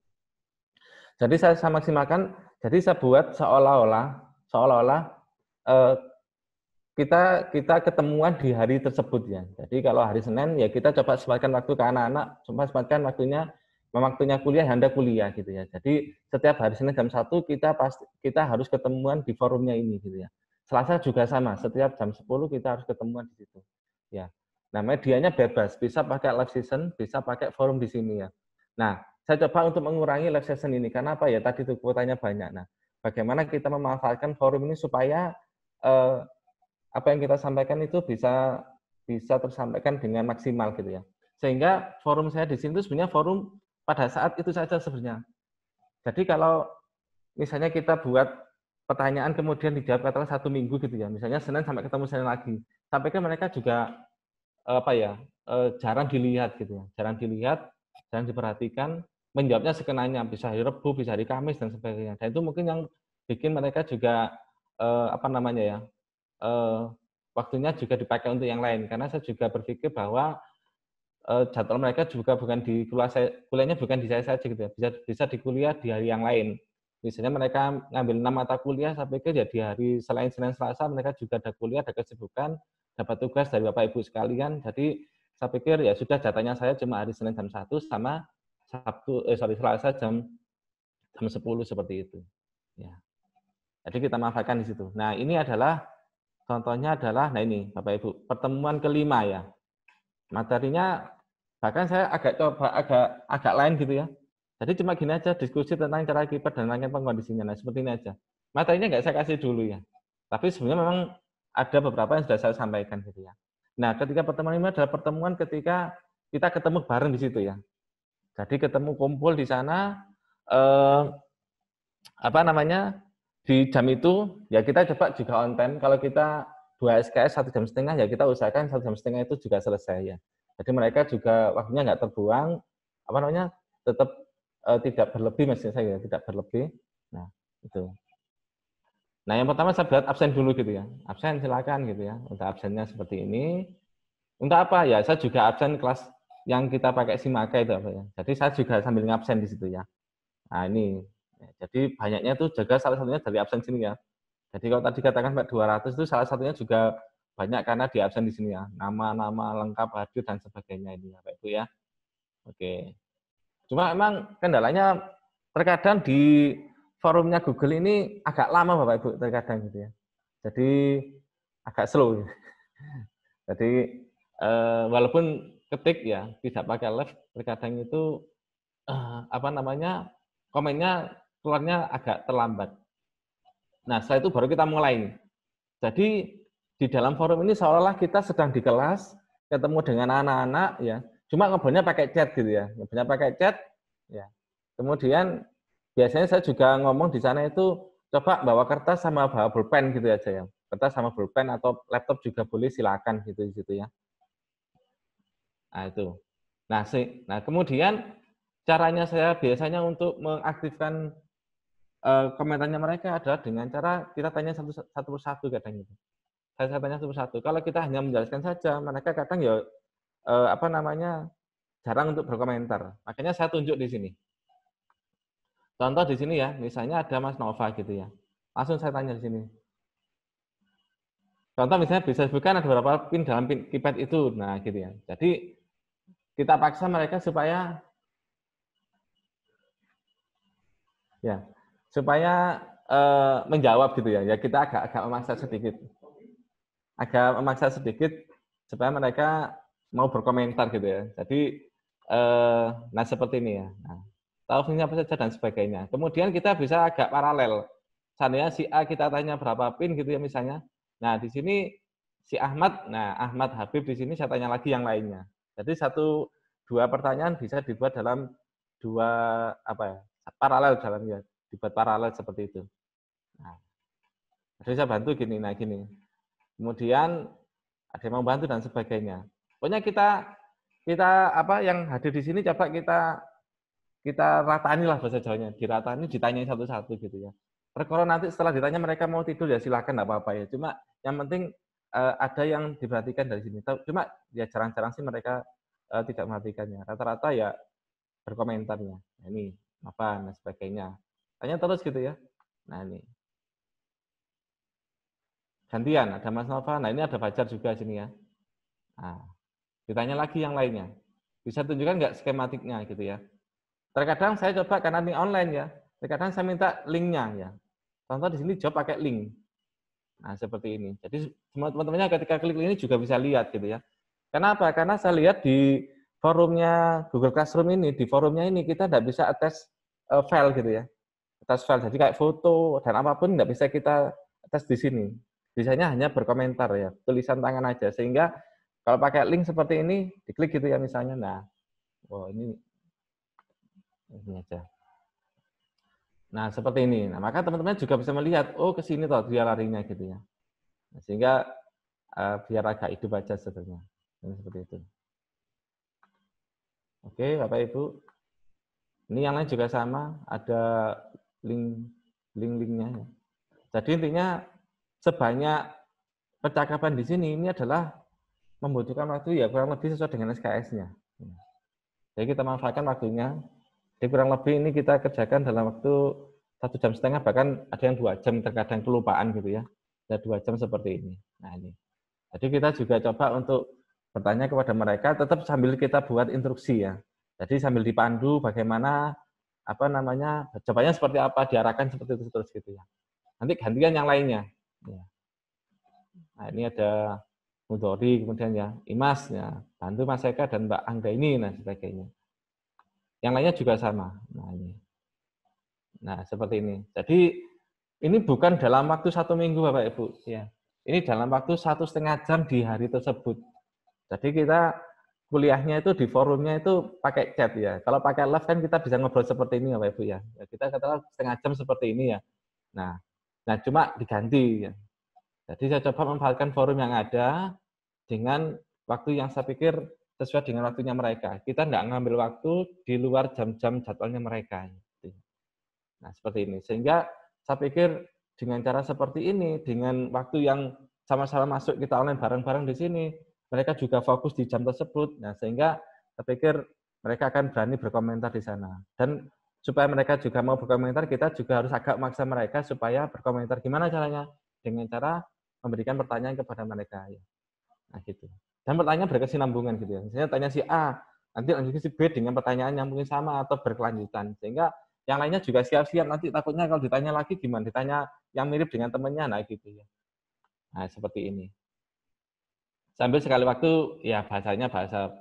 Jadi saya maksimalkan, jadi saya buat seolah-olah kita ketemuan di hari tersebut ya. Jadi kalau hari Senin ya kita coba sempatkan waktu ke anak-anak, coba sempatkan waktunya kuliah, Anda kuliah gitu ya. Jadi setiap hari Senin jam 1 kita harus ketemuan di forumnya ini gitu ya. Selasa juga sama, setiap jam 10 kita harus ketemuan di situ. Ya. Nah, medianya bebas, bisa pakai live session, bisa pakai forum di sini ya. Nah, saya coba untuk mengurangi live session ini karena apa ya? Tadi itu kuotanya banyak. Nah, bagaimana kita memanfaatkan forum ini supaya apa yang kita sampaikan itu bisa tersampaikan dengan maksimal gitu ya. Sehingga forum saya di sini itu sebenarnya forum pada saat itu saja sebenarnya. Jadi kalau misalnya kita buat pertanyaan kemudian dijawab katakanlah 1 minggu gitu ya, misalnya Senin sampai ketemu Senin lagi, sampai kan mereka juga jarang dilihat gitu ya, jarang diperhatikan, menjawabnya sekenanya, bisa hari Rabu, bisa hari Kamis dan sebagainya. Dan itu mungkin yang bikin mereka juga waktunya juga dipakai untuk yang lain. Karena saya juga berpikir bahwa jadwal mereka juga bukan di kuliahnya bukan di saya saja gitu ya, bisa di kuliah di hari yang lain. Misalnya mereka ngambil 6 mata kuliah, saya pikir ya di hari selain Senin Selasa mereka juga ada kuliah, ada kesibukan, dapat tugas dari Bapak Ibu sekalian. Jadi saya pikir ya sudah jatahnya saya cuma hari Senin jam 1 sama Selasa jam 10 seperti itu. Ya. Jadi kita manfaatkan di situ. Nah, ini adalah contohnya adalah, nah ini Bapak Ibu, pertemuan kelima ya. Materinya bahkan saya agak lain gitu ya. Jadi cuma gini aja, diskusi tentang cara kiper dan rangkaian pengkondisinya. Nah, seperti ini aja. Materinya nggak saya kasih dulu ya. Tapi sebenarnya memang ada beberapa yang sudah saya sampaikan gitu ya. Nah, ketika pertemuan ini adalah pertemuan ketika kita ketemu bareng di situ ya. Jadi ketemu kumpul di sana, di jam itu ya kita coba juga on time. Kalau kita 2 SKS 1,5 jam ya kita usahakan 1,5 jam itu juga selesai ya. Jadi mereka juga waktunya nggak terbuang, tetap tidak berlebih, maksud saya ya, tidak berlebih. Nah itu. Nah yang pertama saya buat absen dulu gitu ya. Absen silakan gitu ya. Untuk absennya seperti ini. Untuk apa ya? Saya juga absen kelas yang kita pakai SIMAKA itu apa ya. Jadi saya juga sambil ngabsen di situ ya. Nah ini. Jadi banyaknya itu jaga salah satunya dari absen sini ya. Jadi kalau tadi katakan 200 itu salah satunya juga banyak karena di absen di sini ya. Nama-nama lengkap hadir dan sebagainya ini ya Pak Ibu ya. Oke. Cuma memang kendalanya terkadang di forumnya Google ini agak lama Bapak Ibu terkadang gitu ya. Jadi agak slow. Jadi walaupun ketik ya tidak pakai live terkadang itu komennya keluarnya agak terlambat. Nah, setelah itu baru kita mulai. Jadi di dalam forum ini seolah-olah kita sedang di kelas, ketemu dengan anak-anak ya. Cuma ngobrolnya pakai chat gitu ya. Ngobrolnya pakai chat ya. Kemudian biasanya saya juga ngomong di sana itu coba bawa kertas sama bawa pulpen gitu aja ya. Kertas sama pulpen atau laptop juga boleh, silakan gitu di situ ya. Nah, itu. Nah, kemudian caranya saya biasanya untuk mengaktifkan komentarnya mereka adalah dengan cara kita tanya satu persatu kadang itu. Saya tanya satu persatu. Kalau kita hanya menjelaskan saja, mereka kadang ya jarang untuk berkomentar. Makanya saya tunjuk di sini. Contoh di sini ya, misalnya ada Mas Nova gitu ya. Langsung saya tanya di sini. Contoh misalnya bisa sebutkan ada berapa pin dalam pin keypad itu. Nah, gitu ya. Jadi kita paksa mereka supaya menjawab gitu ya. Ya kita agak memaksa sedikit supaya mereka mau berkomentar gitu ya. Jadi seperti ini ya. Nah, taufnya apa saja dan sebagainya. Kemudian kita bisa agak paralel. Seandainya si A kita tanya berapa pin gitu ya misalnya. Nah, di sini si Ahmad, Ahmad Habib di sini saya tanya lagi yang lainnya. Jadi 2 pertanyaan bisa dibuat dalam 2 paralel dalamnya. Dibuat paralel seperti itu. Nah, jadi saya bantu gini. Kemudian ada yang mau bantu dan sebagainya. Pokoknya kita yang hadir di sini coba kita ratani lah bahasa Jawanya, diratani, ditanyai satu-satu gitu ya. Perkara nanti setelah ditanya mereka mau tidur ya silakan, enggak apa-apa ya. Cuma yang penting ada yang diperhatikan dari sini. Cuma ya jarang-jarang sih mereka tidak memperhatikannya. Rata-rata ya berkomentarnya. Nah, ini apa dan sebagainya. Tanya terus gitu ya. Nah ini. Gantian, ada Mas Nova. Nah ini ada Fajar juga sini ya. Nah, ditanya lagi yang lainnya. Bisa tunjukkan nggak skematiknya gitu ya. Terkadang saya coba karena ini online ya. Terkadang saya minta linknya ya. Contoh di sini jawab pakai link. Nah seperti ini. Jadi semua teman-temannya ketika klik ini juga bisa lihat gitu ya. Kenapa? Karena saya lihat di forumnya Google Classroom ini, di forumnya ini kita tidak bisa attach file gitu ya. Attach file, jadi kayak foto dan apapun tidak bisa kita attach di sini. Biasanya hanya berkomentar ya, tulisan tangan aja. Sehingga kalau pakai link seperti ini, diklik gitu ya misalnya. Nah, ini aja. Nah, seperti ini. Nah, maka teman-teman juga bisa melihat, ke sini toh dia larinya gitu ya. Nah, sehingga biar agak hidup aja sebenarnya. Seperti itu. Oke, Bapak Ibu. Ini yang lain juga sama, ada link-linknya. Ya. Jadi intinya sebanyak percakapan di sini ini adalah membutuhkan waktu ya kurang lebih sesuai dengan SKS-nya. Jadi kita manfaatkan waktunya. Jadi kurang lebih ini kita kerjakan dalam waktu 1,5 jam, bahkan ada yang 2 jam, terkadang kelupaan gitu ya. Ada 2 jam seperti ini. Nah ini. Jadi kita juga coba untuk bertanya kepada mereka, tetap sambil kita buat instruksi ya. Jadi sambil dipandu bagaimana apa namanya, jawabannya seperti apa, diarahkan seperti itu terus gitu ya. Nanti gantian yang lainnya. Ya. Nah ini ada Mudori, kemudian ya Imas, ya bantu Mas Eka dan Mbak Angga ini, nah sebagainya. Yang lainnya juga sama. Nah ini. Nah, seperti ini. Jadi, ini bukan dalam waktu 1 minggu, Bapak Ibu. Ya. Ini dalam waktu 1,5 jam di hari tersebut. Jadi, kita kuliahnya itu di forumnya itu pakai chat ya. Kalau pakai live kan kita bisa ngobrol seperti ini, Bapak Ibu ya. Kita katakan 1,5 jam seperti ini ya. Nah cuma diganti ya. Jadi, saya coba memanfaatkan forum yang ada dengan waktu yang saya pikir sesuai dengan waktunya mereka. Kita nggak ngambil waktu di luar jam-jam jadwalnya mereka. Nah, seperti ini. Sehingga saya pikir dengan cara seperti ini, dengan waktu yang sama-sama masuk kita online bareng-bareng di sini, mereka juga fokus di jam tersebut. Nah, sehingga saya pikir mereka akan berani berkomentar di sana. Dan supaya mereka juga mau berkomentar, kita juga harus agak maksa mereka supaya berkomentar. Gimana caranya? Dengan cara memberikan pertanyaan kepada mereka. Nah, gitu. Dan pertanyaan berkesinambungan gitu ya. Misalnya tanya si A, nanti lanjut si B dengan pertanyaan yang mungkin sama atau berkelanjutan. Sehingga yang lainnya juga siap-siap, nanti takutnya kalau ditanya lagi gimana, ditanya yang mirip dengan temannya, nah gitu ya. Nah, seperti ini. Sambil sekali waktu, ya bahasanya bahasa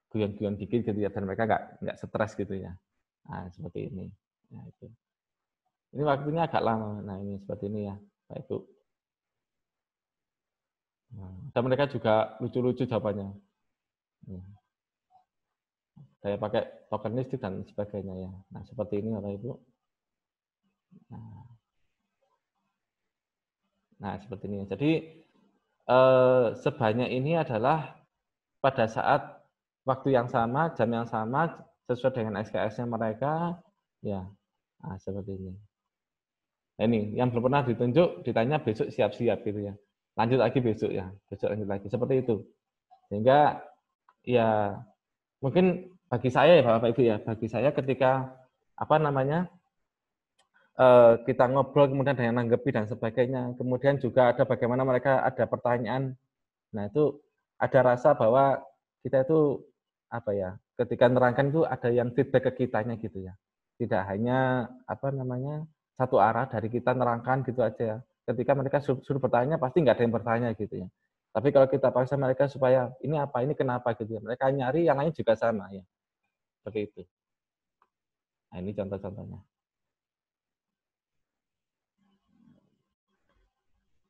guyon-guyon dikit gitu ya, dan mereka nggak stres gitu ya. Nah, seperti ini. Nah, itu. Ini waktunya agak lama, nah ini seperti ini ya, Pak Ibu. Nah, dan mereka juga lucu-lucu jawabannya. Saya pakai token listrik dan sebagainya ya. Nah, seperti ini Bapak Ibu. Nah, seperti ini. Jadi sebanyak ini adalah pada saat waktu yang sama, jam yang sama, sesuai dengan SKS-nya mereka, ya. Nah, seperti ini. Nah, ini yang belum pernah ditunjuk, ditanya besok siap-siap gitu ya. Lanjut lagi besok ya, besok lanjut lagi. Seperti itu. Sehingga ya mungkin bagi saya ya Bapak Ibu ya, bagi saya ketika apa namanya kita ngobrol kemudian ada yang nanggepi dan sebagainya, kemudian juga ada bagaimana mereka ada pertanyaan, nah itu ada rasa bahwa kita itu apa ya, ketika nerangkan itu ada yang feedback ke kitanya gitu ya, tidak hanya apa namanya satu arah dari kita nerangkan gitu aja. Ketika mereka suruh bertanya pasti nggak ada yang bertanya gitu ya. Tapi kalau kita paksa mereka supaya ini apa, ini kenapa gitu ya, mereka nyari yang lain juga sama ya. Seperti itu. Nah, ini contoh-contohnya.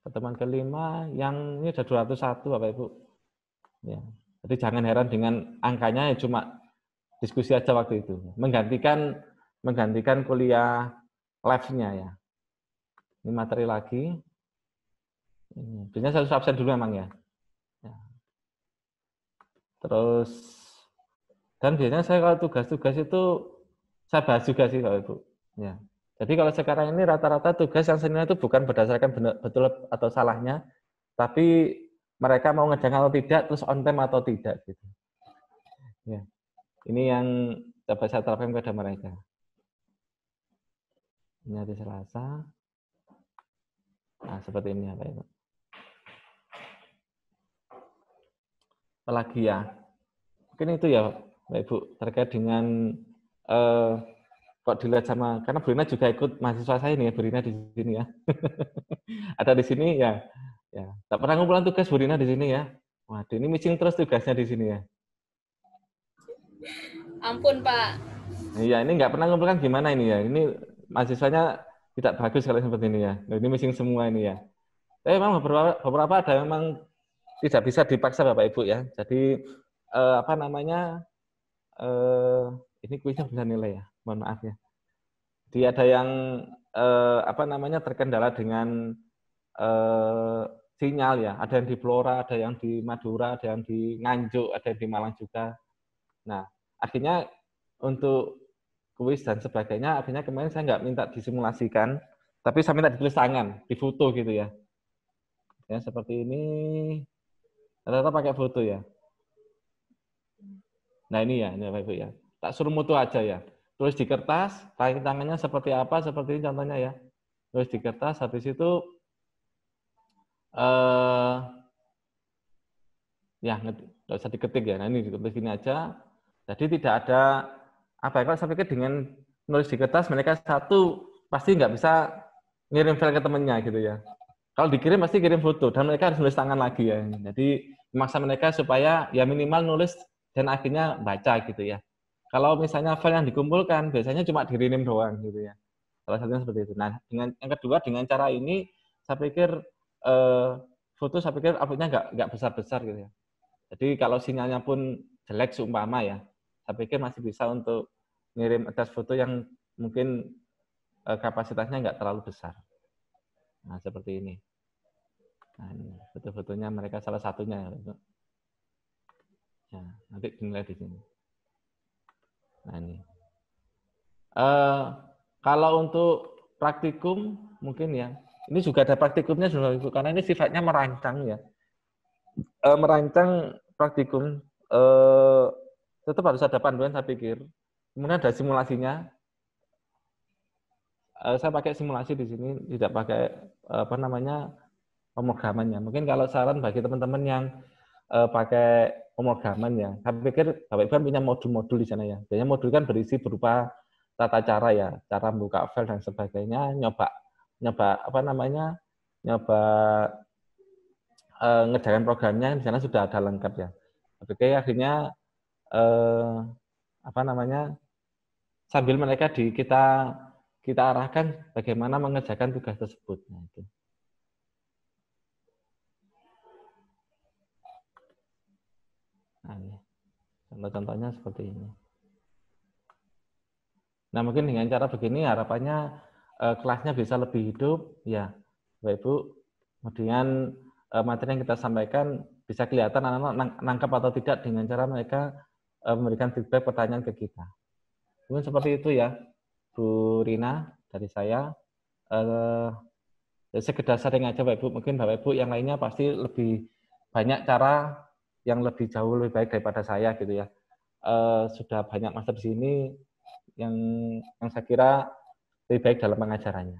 Pertemuan kelima yang ini ada 201 Bapak Ibu. Ya. Jadi jangan heran dengan angkanya ya, cuma diskusi aja waktu itu. Menggantikan kuliah live-nya ya. Ini materi lagi. Biasanya saya harus absen dulu memang ya. Terus dan biasanya saya kalau tugas-tugas itu saya bahas juga sih Bapak Ibu. Ya. Jadi kalau sekarang ini rata-rata tugas yang senior itu bukan berdasarkan betul atau salahnya, tapi mereka mau ngerjain atau tidak, terus on time atau tidak gitu. Ya. Ini yang coba saya terapkan kepada mereka. Ini hari Selasa. Nah, seperti ini ya Pak Ibu. Apalagi ya? Mungkin itu ya Pak Ibu, terkait dengan kok dilihat sama, karena Bu Rina juga ikut mahasiswa saya nih ya, Bu Rina di sini ya. Ada di sini ya. Ya, tak pernah ngumpulan tugas Bu Rina di sini ya. Waduh, ini missing terus tugasnya di sini ya. Ampun Pak. Iya, ini nggak pernah ngumpulkan gimana ini ya. Ini mahasiswanya tidak bagus kalau seperti ini ya. Nah, ini missing semua ini ya. Tapi memang beberapa ada memang tidak bisa dipaksa Bapak Ibu ya. Jadi apa namanya? Ini kuisnya bisa nilai ya. Mohon maaf ya. Jadi ada yang apa namanya terkendala dengan sinyal ya. Ada yang di Blora, ada yang di Madura, ada yang di Nganjuk, ada yang di Malang juga. Nah, akhirnya untuk kuis dan sebagainya, akhirnya kemarin saya nggak minta disimulasikan, tapi saya minta ditulis tangan, difoto gitu ya. Ya seperti ini, rata-rata pakai foto ya. Nah ini ya, ini Bapak Ibu ya. Tak suruh foto aja ya. tulis di kertas, tangannya seperti apa, seperti ini contohnya ya. Tulis di kertas, habis itu ya nggak usah diketik ya. Nah, ini diketik gini aja. Jadi tidak ada apa ya, kalau saya pikir dengan nulis di kertas mereka satu pasti nggak bisa ngirim file ke temennya gitu ya. Kalau dikirim pasti kirim foto dan mereka harus nulis tangan lagi ya. Jadi memaksa mereka supaya ya minimal nulis dan akhirnya baca gitu ya. Kalau misalnya file yang dikumpulkan biasanya cuma dikirim doang gitu ya. Salah satunya seperti itu. Nah, dengan yang kedua dengan cara ini saya pikir foto saya pikir outputnya nggak besar-besar gitu ya. Jadi kalau sinyalnya pun jelek seumpama ya, saya pikir masih bisa untuk ngirim attach foto yang mungkin kapasitasnya nggak terlalu besar. Nah, seperti ini. Nah, ini foto-fotonya mereka salah satunya. Ya, nanti dinilai di sini. Nah, ini. Kalau untuk praktikum, mungkin ya. Ini juga ada praktikumnya, karena ini sifatnya merancang ya. Merancang praktikum, tetap harus ada panduan, saya pikir. Kemudian ada simulasinya. Saya pakai simulasi di sini, tidak pakai pemrogramannya. Mungkin kalau saran bagi teman-teman yang pakai pemrograman ya, saya pikir Bapak Ibu punya modul-modul di sana ya. Biasanya modul kan berisi berupa tata cara ya, cara membuka file dan sebagainya, nyoba ngerjakan programnya di sana sudah ada lengkap ya. Oke, akhirnya sambil mereka kita arahkan bagaimana mengerjakan tugas tersebut. Nah, itu. Nah, contoh-contohnya seperti ini. Nah, mungkin dengan cara begini harapannya kelasnya bisa lebih hidup, ya, Bapak Ibu. Kemudian materi yang kita sampaikan bisa kelihatan anak-anak nangkap atau tidak dengan cara mereka memberikan feedback pertanyaan ke kita. Mungkin seperti itu ya, Bu Rina dari saya. Sekedar sharing aja Bapak Ibu. Mungkin Bapak Ibu yang lainnya pasti lebih banyak cara yang lebih jauh lebih baik daripada saya gitu ya. Sudah banyak master di sini yang saya kira lebih baik dalam pengajarannya.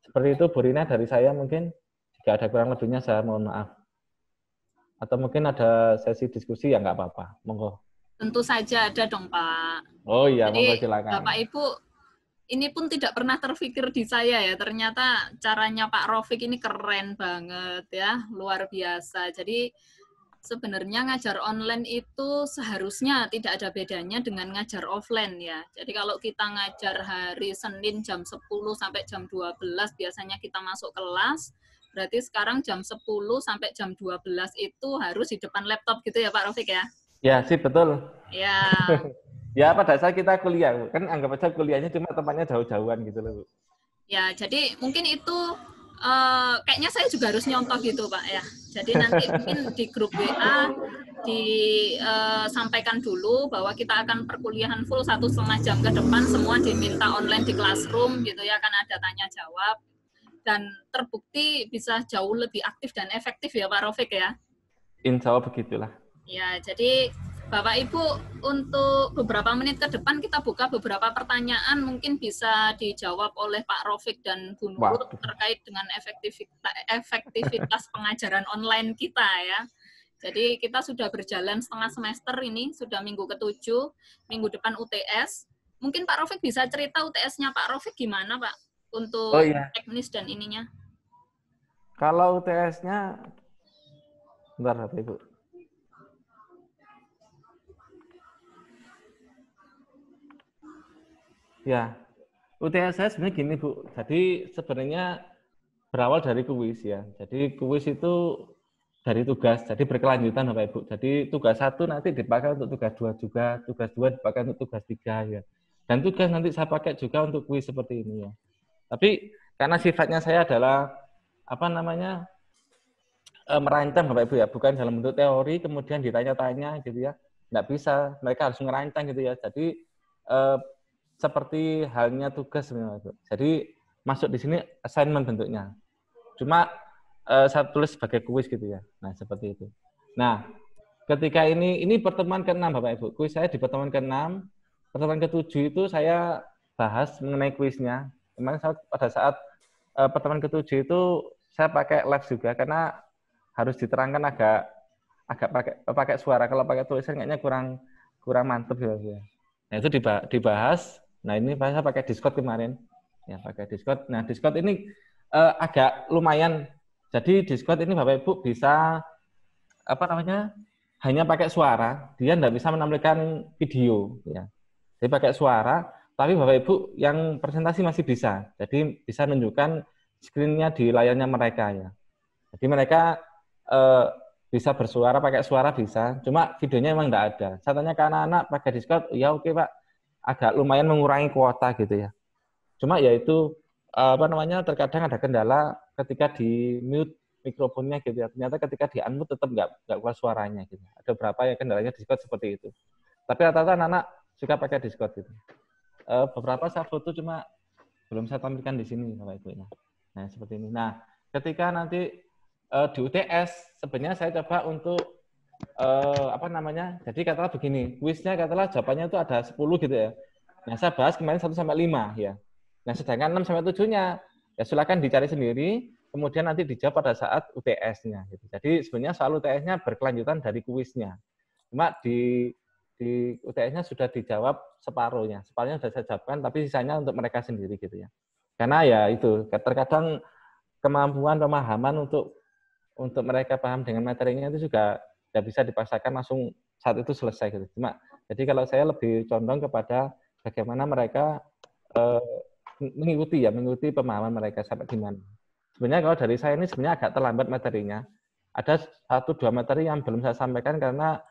Seperti itu Bu Rina dari saya mungkin. Jika ada kurang lebihnya saya mohon maaf. Atau mungkin ada sesi diskusi ya nggak apa-apa. Monggo. Tentu saja ada dong Pak. Oh iya, Jadi, monggo silakan. Bapak Ibu, ini pun tidak pernah terfikir di saya ya. Ternyata caranya Pak Rofik ini keren banget ya, luar biasa. Jadi sebenarnya ngajar online itu seharusnya tidak ada bedanya dengan ngajar offline ya. Jadi kalau kita ngajar hari Senin jam 10 sampai jam 12 biasanya kita masuk kelas, berarti sekarang jam 10 sampai jam 12 itu harus di depan laptop gitu ya Pak Rofik ya? Ya, sih betul. Ya. Ya, pada saat kita kuliah, kan anggap aja kuliahnya cuma tempatnya jauh-jauhan gitu loh, Bu. Ya, jadi mungkin itu kayaknya saya juga harus nyontoh gitu Pak ya. Jadi nanti mungkin di grup WA disampaikan dulu bahwa kita akan perkuliahan full 1,5 jam ke depan, semua diminta online di classroom gitu ya, kan ada tanya jawab dan terbukti bisa jauh lebih aktif dan efektif ya Pak Rofik ya. Insya Allah begitulah. Ya, jadi Bapak Ibu untuk beberapa menit ke depan kita buka beberapa pertanyaan mungkin bisa dijawab oleh Pak Rofik dan Bu Nurul terkait dengan efektivitas pengajaran online kita ya. Jadi kita sudah berjalan setengah semester ini, sudah minggu ke-7, minggu depan UTS. Mungkin Pak Rofik bisa cerita UTS-nya Pak Rofik gimana Pak untuk teknis dan ininya? Kalau UTS-nya, bentar Bapak Ibu. Ya, UTS saya sebenarnya gini Bu, jadi sebenarnya berawal dari kuis ya. Jadi kuis itu dari tugas, jadi berkelanjutan Bapak Ibu. Jadi tugas 1 nanti dipakai untuk tugas 2 juga, tugas 2 dipakai untuk tugas 3 ya. Dan tugas nanti saya pakai juga untuk kuis seperti ini ya. Tapi karena sifatnya saya adalah merancang Bapak Ibu ya, bukan dalam bentuk teori kemudian ditanya-tanya gitu ya. Nggak bisa, mereka harus merancang gitu ya. Jadi seperti halnya tugas sebenarnya. Jadi masuk di sini assignment bentuknya. Cuma saya tulis sebagai kuis gitu ya. Nah, seperti itu. Nah, ketika ini pertemuan ke-6 Bapak Ibu. Kuis saya di pertemuan ke-6 pertemuan ke-7 itu saya bahas mengenai kuisnya. Kemarin pada saat pertemuan ke-7 itu saya pakai live juga karena harus diterangkan agak pakai suara. Kalau pakai tulisan kayaknya kurang mantep ya. Nah, itu dibahas. Nah, ini saya pakai Discord kemarin. Ya, pakai Discord. Nah, Discord ini agak lumayan. Jadi Discord ini Bapak Ibu bisa hanya pakai suara, dia tidak bisa menampilkan video ya. Jadi pakai suara, tapi Bapak Ibu yang presentasi masih bisa. Jadi bisa menunjukkan screen-nya di layarnya mereka ya. Jadi mereka bisa bersuara, pakai suara bisa, cuma videonya memang tidak ada. Saya tanya ke anak-anak pakai Discord, ya oke Pak, agak lumayan mengurangi kuota gitu ya. Cuma ya itu terkadang ada kendala ketika di mute mikrofonnya gitu ya. Ternyata ketika di unmute tetap nggak keluar suaranya gitu. Ada beberapa yang kendalanya Discord seperti itu. Tapi rata-rata anak-anak suka pakai Discord gitu. Beberapa saya foto cuma belum saya tampilkan di sini Bapak Ibu. Nah, seperti ini. Nah, ketika nanti di UTS sebenarnya saya coba untuk jadi katakanlah begini, kuisnya katakanlah jawabannya itu ada 10 gitu ya. Nah, saya bahas kemarin 1 sampai 5 ya. Nah, sedangkan 6 sampai 7-nya ya silakan dicari sendiri, kemudian nanti dijawab pada saat UTS-nya gitu. Jadi sebenarnya soal UTS-nya berkelanjutan dari kuisnya. Cuma di UTS-nya sudah dijawab separuhnya. Separuhnya sudah saya jawabkan, tapi sisanya untuk mereka sendiri gitu ya. Karena ya itu terkadang kemampuan pemahaman untuk mereka paham dengan materinya itu juga tidak bisa dipaksakan langsung saat itu selesai gitu. Cuma jadi kalau saya lebih condong kepada bagaimana mereka mengikuti pemahaman mereka sampai di mana. Sebenarnya kalau dari saya ini sebenarnya agak terlambat materinya. Ada 1-2 materi yang belum saya sampaikan karena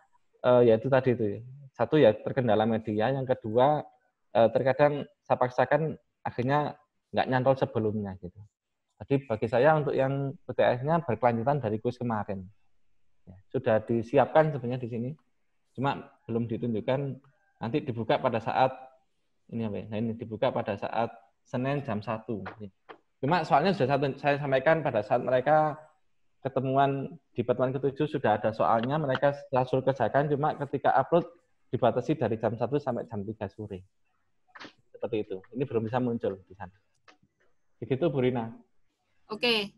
yaitu tadi itu. Satu ya terkendala media, yang kedua terkadang saya paksakan akhirnya nggak nyantol sebelumnya gitu. Jadi bagi saya untuk yang UTS-nya berkelanjutan dari kuis kemarin. Ya, sudah disiapkan sebenarnya di sini. Cuma belum ditunjukkan, nanti dibuka pada saat ini dibuka pada saat Senin jam 1. Cuma soalnya sudah saya sampaikan pada saat mereka ketemuan di pertemuan ke-7 sudah ada soalnya, mereka langsung kerjakan, cuma ketika upload dibatasi dari jam 1 sampai jam 3 sore. Seperti itu. Ini belum bisa muncul di sana. Begitu Bu Rina. Oke,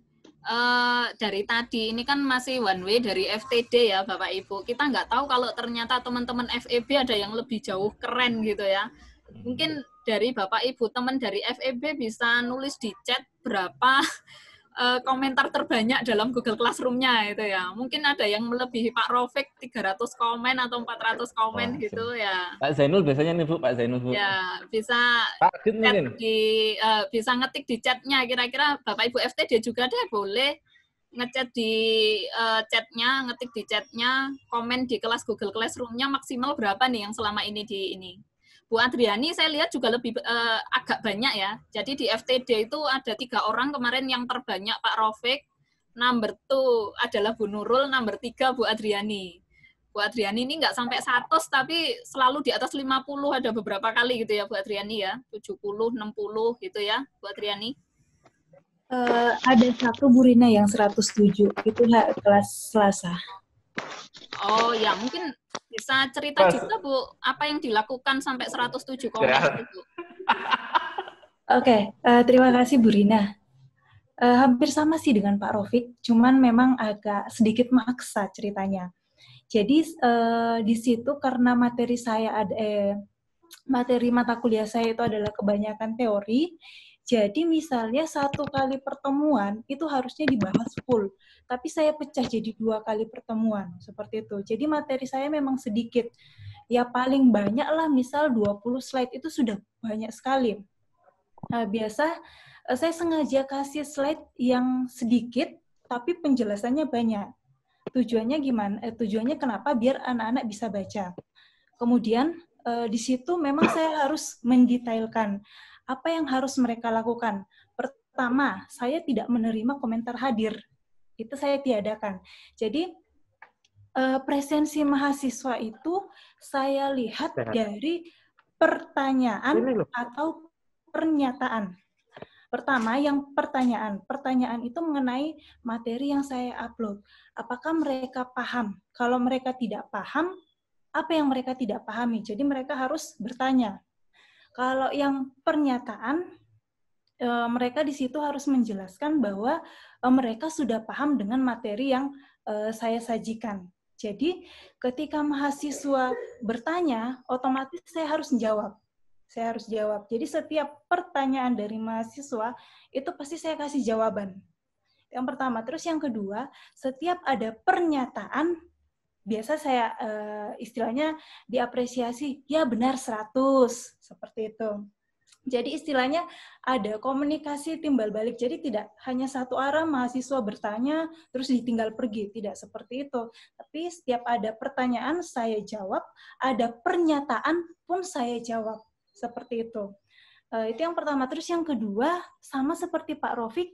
dari tadi ini kan masih one way dari FTD ya Bapak Ibu. Kita nggak tahu kalau ternyata teman-teman FEB ada yang lebih jauh keren gitu ya. Mungkin dari Bapak Ibu teman dari FEB bisa nulis di chat berapa komentar terbanyak dalam Google Classroom-nya itu ya. Mungkin ada yang melebihi Pak Rofik 300 komen atau 400 komen. Wah, gitu ya. Pak Zainul biasanya nih Bu, Pak Zainul Bu. Ya, bisa bisa ngetik di chat-nya, kira-kira Bapak Ibu FTD juga deh boleh ngechat di chat-nya, ngetik di chat-nya, komen di kelas Google Classroom-nya maksimal berapa nih yang selama ini di ini. Bu Adriani saya lihat juga lebih agak banyak ya. Jadi di FTD itu ada 3 orang kemarin yang terbanyak Pak Rofik, number 2 adalah Bu Nurul, number 3 Bu Adriani. Bu Adriani ini nggak sampai 100 tapi selalu di atas 50 ada beberapa kali gitu ya Bu Adriani ya. 70, 60 gitu ya Bu Adriani. Ada satu Bu Rina yang 107, itu kelas Selasa. Oh ya, mungkin bisa cerita juga Bu, apa yang dilakukan sampai 107 komen itu. Oke, terima kasih Bu Rina. Hampir sama sih dengan Pak Rofik, cuman memang agak sedikit maksa ceritanya. Jadi di situ karena materi saya materi mata kuliah saya itu adalah kebanyakan teori. Jadi misalnya 1 kali pertemuan itu harusnya dibahas full, tapi saya pecah jadi 2 kali pertemuan, seperti itu. Jadi materi saya memang sedikit, ya paling banyak lah misal 20 slide itu sudah banyak sekali. Nah, biasa saya sengaja kasih slide yang sedikit, tapi penjelasannya banyak. Tujuannya gimana? Tujuannya kenapa? Biar anak-anak bisa baca. Kemudian di situ memang saya harus mendetailkan apa yang harus mereka lakukan. Pertama, saya tidak menerima komentar hadir. Itu saya tiadakan. Jadi, presensi mahasiswa itu saya lihat dari pertanyaan atau pernyataan. Pertama, yang pertanyaan. Pertanyaan itu mengenai materi yang saya upload. Apakah mereka paham? Kalau mereka tidak paham, apa yang mereka tidak pahami. Jadi mereka harus bertanya. Kalau yang pernyataan, mereka di situ harus menjelaskan bahwa mereka sudah paham dengan materi yang saya sajikan. Jadi ketika mahasiswa bertanya, otomatis saya harus menjawab. Saya harus jawab. Jadi setiap pertanyaan dari mahasiswa itu pasti saya kasih jawaban. Yang pertama. Terus yang kedua, setiap ada pernyataan, biasa saya istilahnya diapresiasi, ya benar 100, seperti itu. Jadi istilahnya ada komunikasi timbal balik. Jadi tidak hanya satu arah mahasiswa bertanya terus ditinggal pergi, tidak seperti itu. Tapi setiap ada pertanyaan saya jawab, ada pernyataan pun saya jawab. Seperti itu. Itu yang pertama. Terus yang kedua, sama seperti Pak Rofik,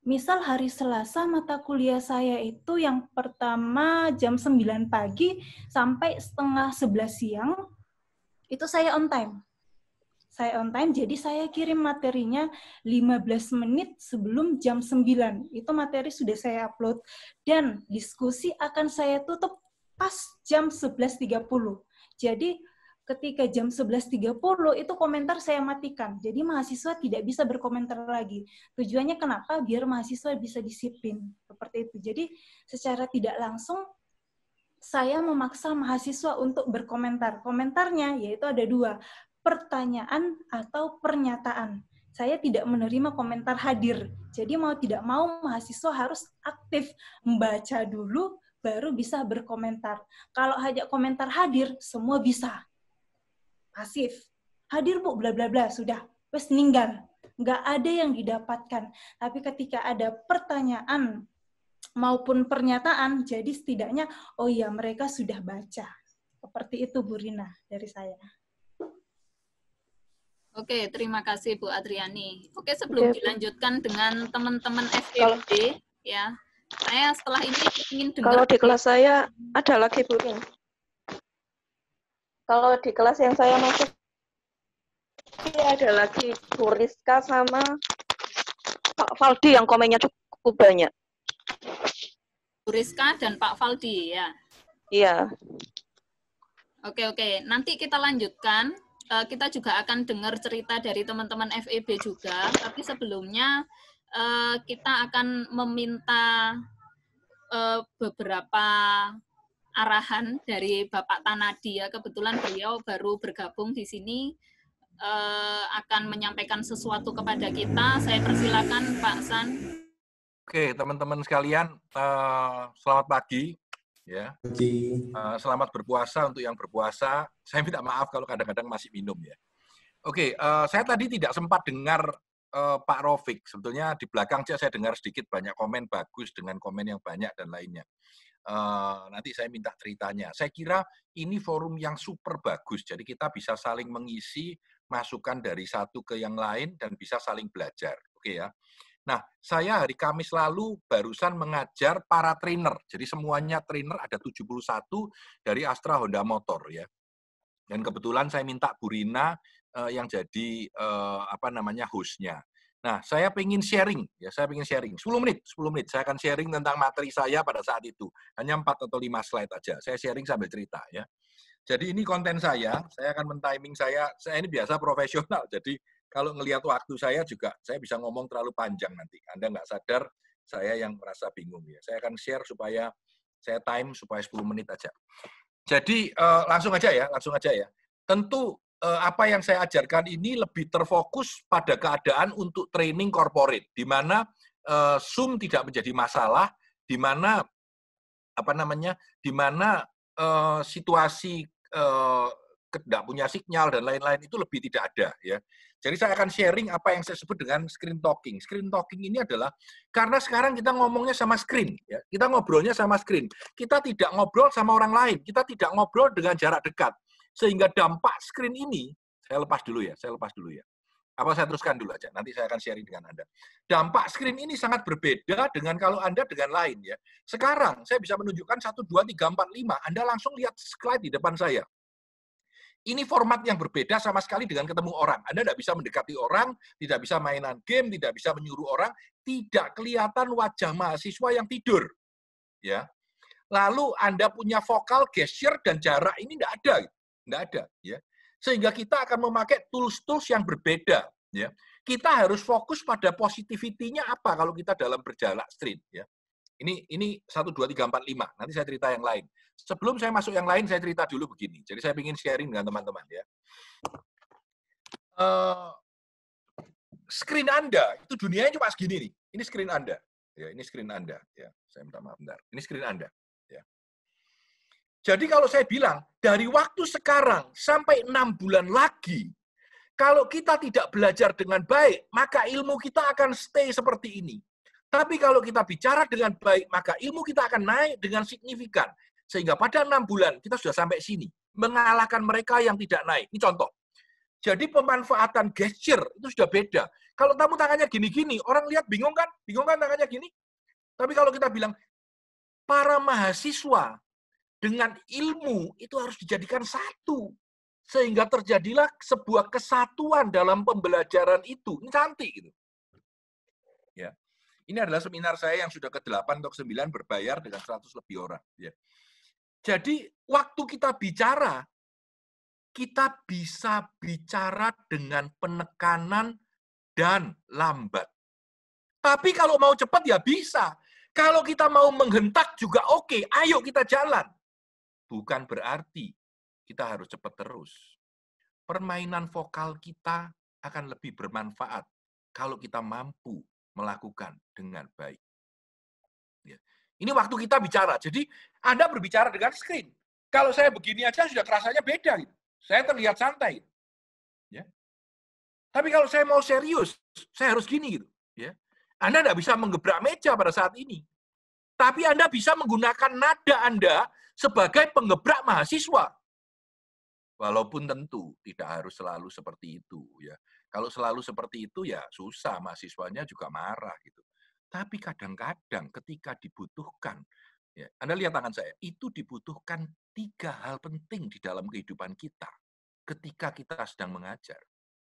misal hari Selasa mata kuliah saya itu yang pertama jam 9 pagi sampai setengah 11 siang, itu saya on time. Saya on time, jadi saya kirim materinya 15 menit sebelum jam 9. Itu materi sudah saya upload. Dan diskusi akan saya tutup pas jam 11.30. Jadi ketika jam 11.30 itu komentar saya matikan. Jadi mahasiswa tidak bisa berkomentar lagi. Tujuannya kenapa? Biar mahasiswa bisa disiplin. Seperti itu. Jadi secara tidak langsung saya memaksa mahasiswa untuk berkomentar. Komentarnya yaitu ada 2. Pertanyaan atau pernyataan. Saya tidak menerima komentar hadir. Jadi mau tidak mau mahasiswa harus aktif membaca dulu baru bisa berkomentar. Kalau hanya komentar hadir semua bisa. Pasif. Hadir Bu bla bla bla sudah wes ninggal. Nggak ada yang didapatkan. Tapi ketika ada pertanyaan maupun pernyataan jadi setidaknya oh iya mereka sudah baca. Seperti itu Bu Rina dari saya. Oke, terima kasih Bu Adriani. Oke, sebelum dilanjutkan dengan teman-teman FEB, ya, saya setelah ini ingin dengar. Kalau di kelas saya ada lagi Bu Rin. Kalau di kelas yang saya masuk ada lagi Bu Rizka sama Pak Faldi yang komennya cukup banyak. Bu Rizka dan Pak Faldi, ya. Iya. Oke. Nanti kita lanjutkan. Kita juga akan dengar cerita dari teman-teman FEB juga, tapi sebelumnya kita akan meminta beberapa arahan dari Bapak Tanadi ya. Kebetulan beliau baru bergabung di sini, akan menyampaikan sesuatu kepada kita. Saya persilakan Pak San. Oke, teman-teman sekalian, selamat pagi. Ya, selamat berpuasa untuk yang berpuasa. Saya minta maaf kalau kadang-kadang masih minum ya. Oke, saya tadi tidak sempat dengar Pak Rofik. Sebetulnya di belakang saya dengar sedikit banyak komen bagus dengan komen yang banyak dan lainnya. Nanti saya minta ceritanya. Saya kira ini forum yang super bagus. Jadi kita bisa saling mengisi masukan dari satu ke yang lain dan bisa saling belajar. Oke ya. Nah, saya hari Kamis lalu barusan mengajar para trainer. Jadi semuanya trainer ada 71 dari Astra Honda Motor ya. Dan kebetulan saya minta Bu Rina yang jadi host-nya. Nah, saya pengen sharing ya, 10 menit saya akan sharing tentang materi saya pada saat itu. Hanya 4 atau 5 slide aja. Saya sharing sambil cerita ya. Jadi ini konten saya akan men-timing saya ini biasa profesional. Jadi kalau ngelihat waktu saya juga, saya bisa ngomong terlalu panjang nanti. Anda nggak sadar, saya yang merasa bingung ya. Saya akan share supaya saya time supaya 10 menit aja. Jadi langsung aja ya. Tentu apa yang saya ajarkan ini lebih terfokus pada keadaan untuk training corporate, di mana Zoom tidak menjadi masalah, di mana situasi tidak punya sinyal dan lain-lain itu lebih tidak ada ya. Jadi saya akan sharing apa yang saya sebut dengan screen talking. Screen talking ini adalah karena sekarang kita ngomongnya sama screen ya. Kita ngobrolnya sama screen. Kita tidak ngobrol sama orang lain. Kita tidak ngobrol dengan jarak dekat. Sehingga dampak screen ini saya lepas dulu ya. Apa saya teruskan dulu aja. Nanti saya akan sharing dengan Anda. Dampak screen ini sangat berbeda dengan kalau Anda dengan lain ya. Sekarang saya bisa menunjukkan 1 2 3 4 5. Anda langsung lihat slide di depan saya. Ini format yang berbeda sama sekali dengan ketemu orang. Anda tidak bisa mendekati orang, tidak bisa mainan game, tidak bisa menyuruh orang, tidak kelihatan wajah mahasiswa yang tidur. Ya. lalu Anda punya vokal, gesture, dan jarak ini nggak ada. Nggak ada. Ya. Sehingga kita akan memakai tools-tools yang berbeda. Ya. Kita harus fokus pada positivity-nya apa kalau kita dalam berjalan sprint. Ya. Ini 1, 2, 3, 4, 5. Nanti saya cerita yang lain. Sebelum saya masuk yang lain, saya cerita dulu begini. Jadi saya ingin sharing dengan teman-teman. Ya. Screen Anda, itu dunianya cuma segini nih. Ini screen Anda. Ya, ini screen Anda. Ya, saya minta maaf bentar. Ini screen Anda. Ya. Jadi kalau saya bilang, dari waktu sekarang sampai 6 bulan lagi, kalau kita tidak belajar dengan baik, maka ilmu kita akan stay seperti ini. Tapi kalau kita bicara dengan baik, maka ilmu kita akan naik dengan signifikan. Sehingga pada 6 bulan, kita sudah sampai sini. Mengalahkan mereka yang tidak naik. Ini contoh. Jadi pemanfaatan gesture itu sudah beda. Kalau kamu tangannya gini-gini, orang lihat bingung kan? Bingung kan tangannya gini? Tapi kalau kita bilang, para mahasiswa dengan ilmu itu harus dijadikan satu. Sehingga terjadilah sebuah kesatuan dalam pembelajaran itu. Ini cantik gitu. Ya. Ini adalah seminar saya yang sudah ke-8 atau ke-9 berbayar dengan 100 lebih orang. Ya. Jadi, waktu kita bisa bicara dengan penekanan dan lambat. Tapi kalau mau cepat ya bisa. Kalau kita mau menghentak juga oke, ayo kita jalan. Bukan berarti kita harus cepat terus. Permainan vokal kita akan lebih bermanfaat kalau kita mampu melakukan dengan baik. Ya. Ini waktu kita bicara. Jadi Anda berbicara dengan screen. Kalau saya begini aja sudah kerasanya beda. Gitu. Saya terlihat santai. Ya. Tapi kalau saya mau serius, saya harus gini gitu. Ya. Anda tidak bisa menggebrak meja pada saat ini. Tapi Anda bisa menggunakan nada Anda sebagai penggebrak mahasiswa. Walaupun tentu tidak harus selalu seperti itu. Ya. Kalau selalu seperti itu ya susah, mahasiswanya juga marah gitu. Tapi kadang-kadang ketika dibutuhkan, ya, Anda lihat tangan saya, itu dibutuhkan 3 hal penting di dalam kehidupan kita ketika kita sedang mengajar.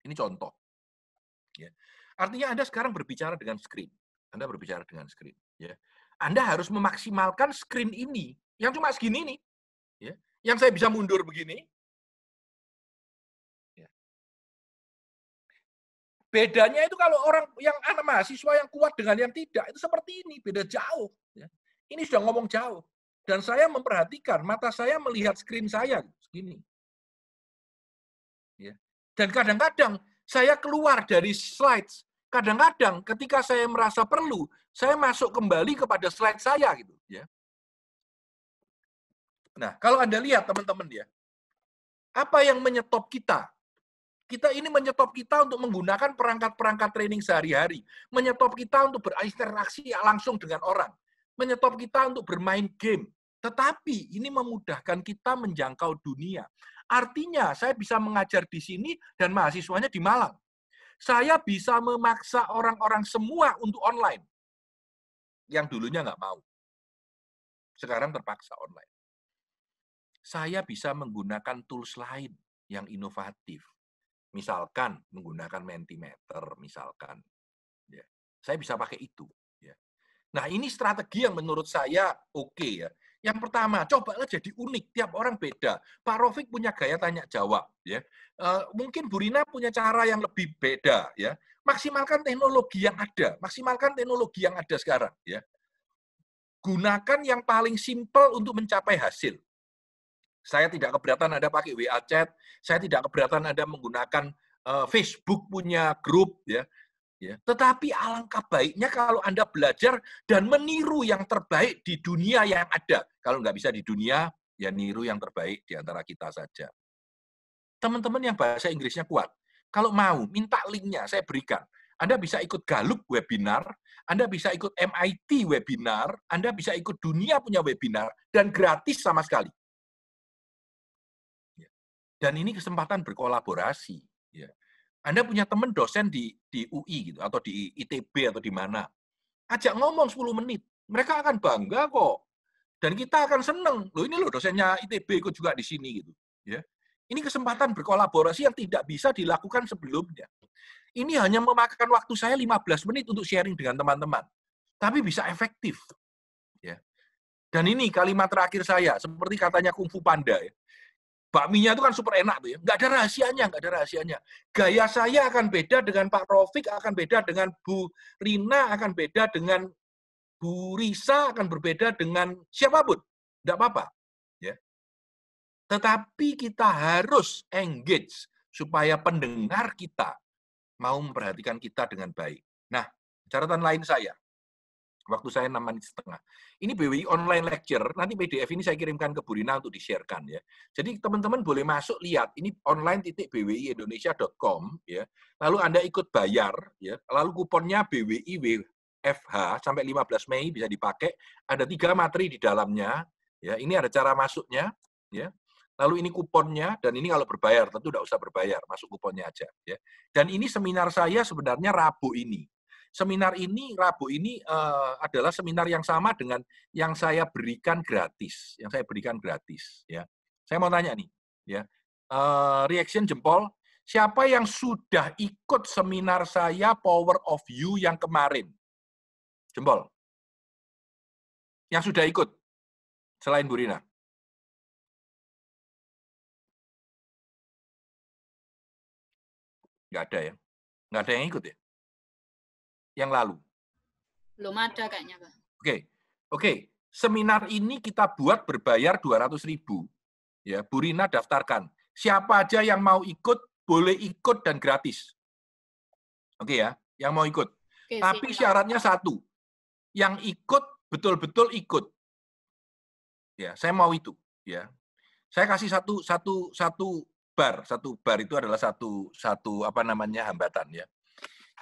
Ini contoh. Ya. Artinya Anda sekarang berbicara dengan screen. Anda berbicara dengan screen. Ya. Anda harus memaksimalkan screen ini, yang cuma segini nih. Ya. Yang saya bisa mundur begini. Bedanya itu kalau orang yang anak mahasiswa yang kuat dengan yang tidak, itu seperti ini, beda jauh. Ya. Ini sudah ngomong jauh. Dan saya memperhatikan, mata saya melihat screen saya, segini. Ya. Dan kadang-kadang saya keluar dari slides. Kadang-kadang ketika saya merasa perlu, saya masuk kembali kepada slide saya. Gitu. Ya. Nah, kalau Anda lihat teman-teman ya, apa yang menyetop kita? Kita ini menyetop kita untuk menggunakan perangkat-perangkat training sehari-hari. Menyetop kita untuk berinteraksi langsung dengan orang. Menyetop kita untuk bermain game. Tetapi ini memudahkan kita menjangkau dunia. Artinya saya bisa mengajar di sini dan mahasiswanya di Malang. Saya bisa memaksa orang-orang semua untuk online. Yang dulunya nggak mau. Sekarang terpaksa online. Saya bisa menggunakan tools lain yang inovatif. Misalkan menggunakan Mentimeter, misalkan, ya, saya bisa pakai itu. Ya. Nah ini strategi yang menurut saya oke ya. Yang pertama, cobalah jadi unik, tiap orang beda. Pak Rofik punya gaya tanya jawab, ya. Mungkin Bu Rina punya cara yang lebih beda, ya. Maksimalkan teknologi yang ada, maksimalkan teknologi yang ada sekarang, ya. Gunakan yang paling simpel untuk mencapai hasil. Saya tidak keberatan Anda pakai WA chat, saya tidak keberatan Anda menggunakan Facebook punya grup, ya. Tetapi alangkah baiknya kalau Anda belajar dan meniru yang terbaik di dunia yang ada. Kalau nggak bisa di dunia, ya niru yang terbaik di antara kita saja. Teman-teman yang bahasa Inggrisnya kuat, kalau mau, minta linknya, saya berikan. Anda bisa ikut Gallup webinar, Anda bisa ikut MIT webinar, Anda bisa ikut dunia punya webinar, dan gratis sama sekali. Dan ini kesempatan berkolaborasi. Ya. Anda punya teman dosen di UI gitu, atau di ITB atau di mana. Ajak ngomong 10 menit. Mereka akan bangga kok. Dan kita akan seneng. Loh ini loh dosennya ITB ikut juga di sini gitu. Ya. Ini kesempatan berkolaborasi yang tidak bisa dilakukan sebelumnya. Ini hanya memakan waktu saya 15 menit untuk sharing dengan teman-teman. Tapi bisa efektif. Ya. Dan ini kalimat terakhir saya, seperti katanya Kung Fu Panda. Ya. Bakminya itu kan super enak tuh ya. Nggak ada rahasianya, nggak ada rahasianya. Gaya saya akan beda dengan Pak Rofik, akan beda dengan Bu Rina, akan beda dengan Bu Risa, akan berbeda dengan siapapun. Nggak apa-apa. Ya. Tetapi kita harus engage supaya pendengar kita mau memperhatikan kita dengan baik. Nah, catatan lain saya. Waktu saya 6 menit setengah. Ini BWI online lecture, nanti PDF ini saya kirimkan ke Bu Rina untuk di-share-kan ya. Jadi teman-teman boleh masuk lihat, ini online.bwiindonesia.com ya. Lalu Anda ikut bayar ya. Lalu kuponnya BWI WFH sampai 15 Mei bisa dipakai. Ada 3 materi di dalamnya ya. Ini ada cara masuknya ya. Lalu ini kuponnya, dan ini kalau berbayar tentu tidak usah berbayar, masuk kuponnya aja ya. Dan ini seminar saya sebenarnya Rabu ini. Seminar ini, Rabu ini adalah seminar yang sama dengan yang saya berikan gratis. Yang saya berikan gratis. Ya. Saya mau tanya nih. Ya. Reaction jempol, siapa yang sudah ikut seminar saya Power of You yang kemarin? Jempol. Yang sudah ikut, selain Bu Rina. Nggak ada ya? Nggak ada yang ikut ya? Yang lalu. Belum ada kayaknya, Pak. Oke. Seminar ini kita buat berbayar 200.000. Ya, Bu Rina daftarkan. Siapa aja yang mau ikut, boleh ikut dan gratis. Oke ya, yang mau ikut. Tapi syaratnya satu. Yang ikut betul-betul ikut. Ya, saya mau itu. Ya, saya kasih satu bar. Satu bar itu adalah satu apa namanya hambatan ya.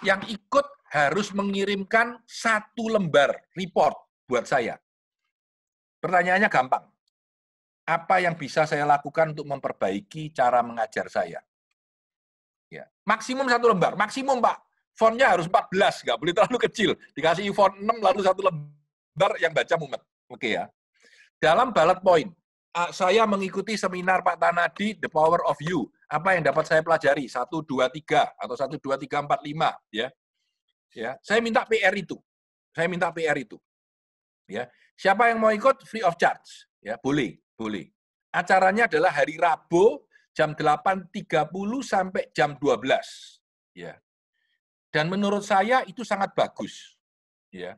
Yang ikut harus mengirimkan 1 lembar report buat saya. Pertanyaannya gampang. Apa yang bisa saya lakukan untuk memperbaiki cara mengajar saya? Ya, maksimum 1 lembar. Maksimum, Pak. Fontnya harus 14, nggak boleh terlalu kecil. Dikasih font 6, lalu 1 lembar yang baca mumet. Oke ya. Dalam bullet point, saya mengikuti seminar Pak Tanadi, The Power of You. Apa yang dapat saya pelajari? 1, 2, 3 atau 1, 2, 3, 4, 5 ya. Ya, saya minta PR itu. Ya. Siapa yang mau ikut free of charge? Ya, boleh. Acaranya adalah hari Rabu jam 8.30 sampai jam 12. Ya. Dan menurut saya itu sangat bagus. Ya.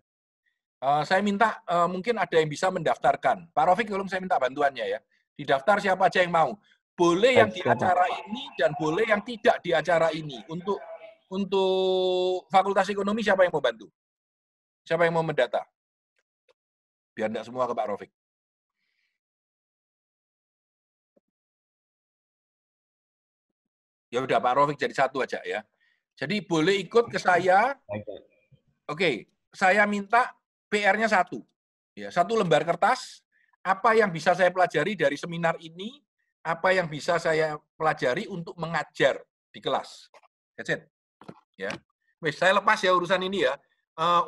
Saya minta mungkin ada yang bisa mendaftarkan. Pak Rofik, tolong saya minta bantuannya ya. Didaftar siapa aja yang mau. Boleh yang di acara ini dan boleh yang tidak di acara ini. Untuk Fakultas Ekonomi siapa yang mau bantu? Siapa yang mau mendata? Biar tidak semua ke Pak Rofik. Ya udah Pak Rofik jadi 1 aja ya. Jadi boleh ikut ke saya. Oke, saya minta PR-nya 1. Ya, 1 lembar kertas. Apa yang bisa saya pelajari dari seminar ini? Apa yang bisa saya pelajari untuk mengajar di kelas? That's it. Ya, saya lepas ya urusan ini ya.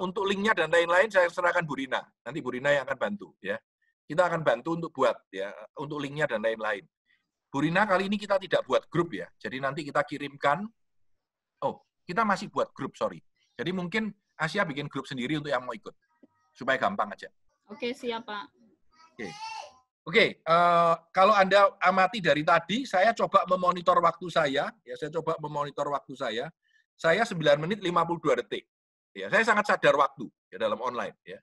Untuk linknya dan lain-lain saya serahkan Bu Rina. Nanti Bu Rina yang akan bantu. Ya, kita akan bantu untuk buat ya untuk linknya dan lain-lain. Bu Rina kali ini kita tidak buat grup ya. Jadi nanti kita kirimkan. Oh, kita masih buat grup, sorry. Jadi mungkin Asia bikin grup sendiri untuk yang mau ikut supaya gampang aja. Oke, siap Pak. Oke, kalau Anda amati dari tadi, saya coba memonitor waktu saya. Ya, saya coba memonitor waktu saya. Saya 9 menit 52 detik. Ya, saya sangat sadar waktu ya dalam online. Ya,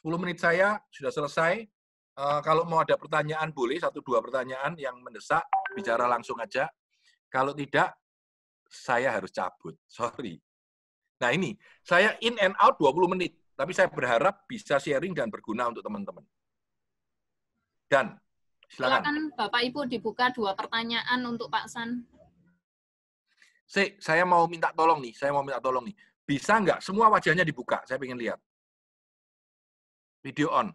10 menit saya sudah selesai. Kalau mau ada pertanyaan boleh 1-2 pertanyaan yang mendesak, bicara langsung aja. Kalau tidak, saya harus cabut. Sorry. Nah ini, saya in and out 20 menit. Tapi saya berharap bisa sharing dan berguna untuk teman-teman. Dan silakan Bapak Ibu dibuka 2 pertanyaan untuk Pak San. Saya mau minta tolong nih. Bisa nggak semua wajahnya dibuka? Saya pengen lihat. Video on.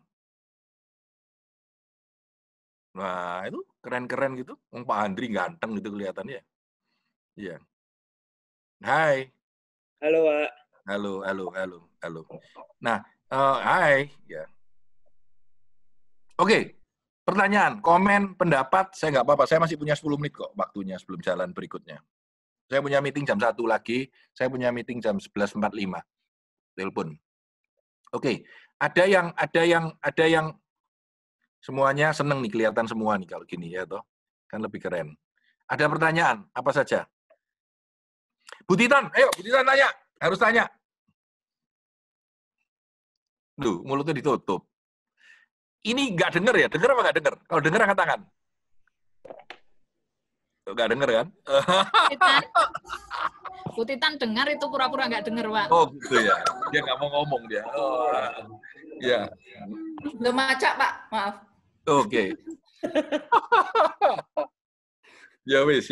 Nah, itu keren-keren gitu. Pak Andri ganteng gitu kelihatannya. Iya. Hai. Halo, Pak. Halo. Nah, hai. Ya. Oke. Pertanyaan, komen, pendapat, saya nggak apa-apa. Saya masih punya 10 menit kok waktunya sebelum jalan berikutnya. Saya punya meeting jam 1 lagi. Saya punya meeting jam 11.45. Telepon. Oke. Ada yang Semuanya seneng nih, kelihatan semua nih kalau gini ya toh. Kan lebih keren. Ada pertanyaan apa saja? Bu Titan, ayo Bu Titan tanya, harus tanya. Duh, mulutnya ditutup. Ini nggak denger ya? Denger apa nggak denger? Kalau denger angkat tangan. Nggak denger kan? Bu Titan dengar itu pura-pura nggak denger, Pak. Oh gitu ya. Dia nggak mau ngomong dia. Oh, ya. Belum macak, Pak. Maaf. Oke. Ya wis.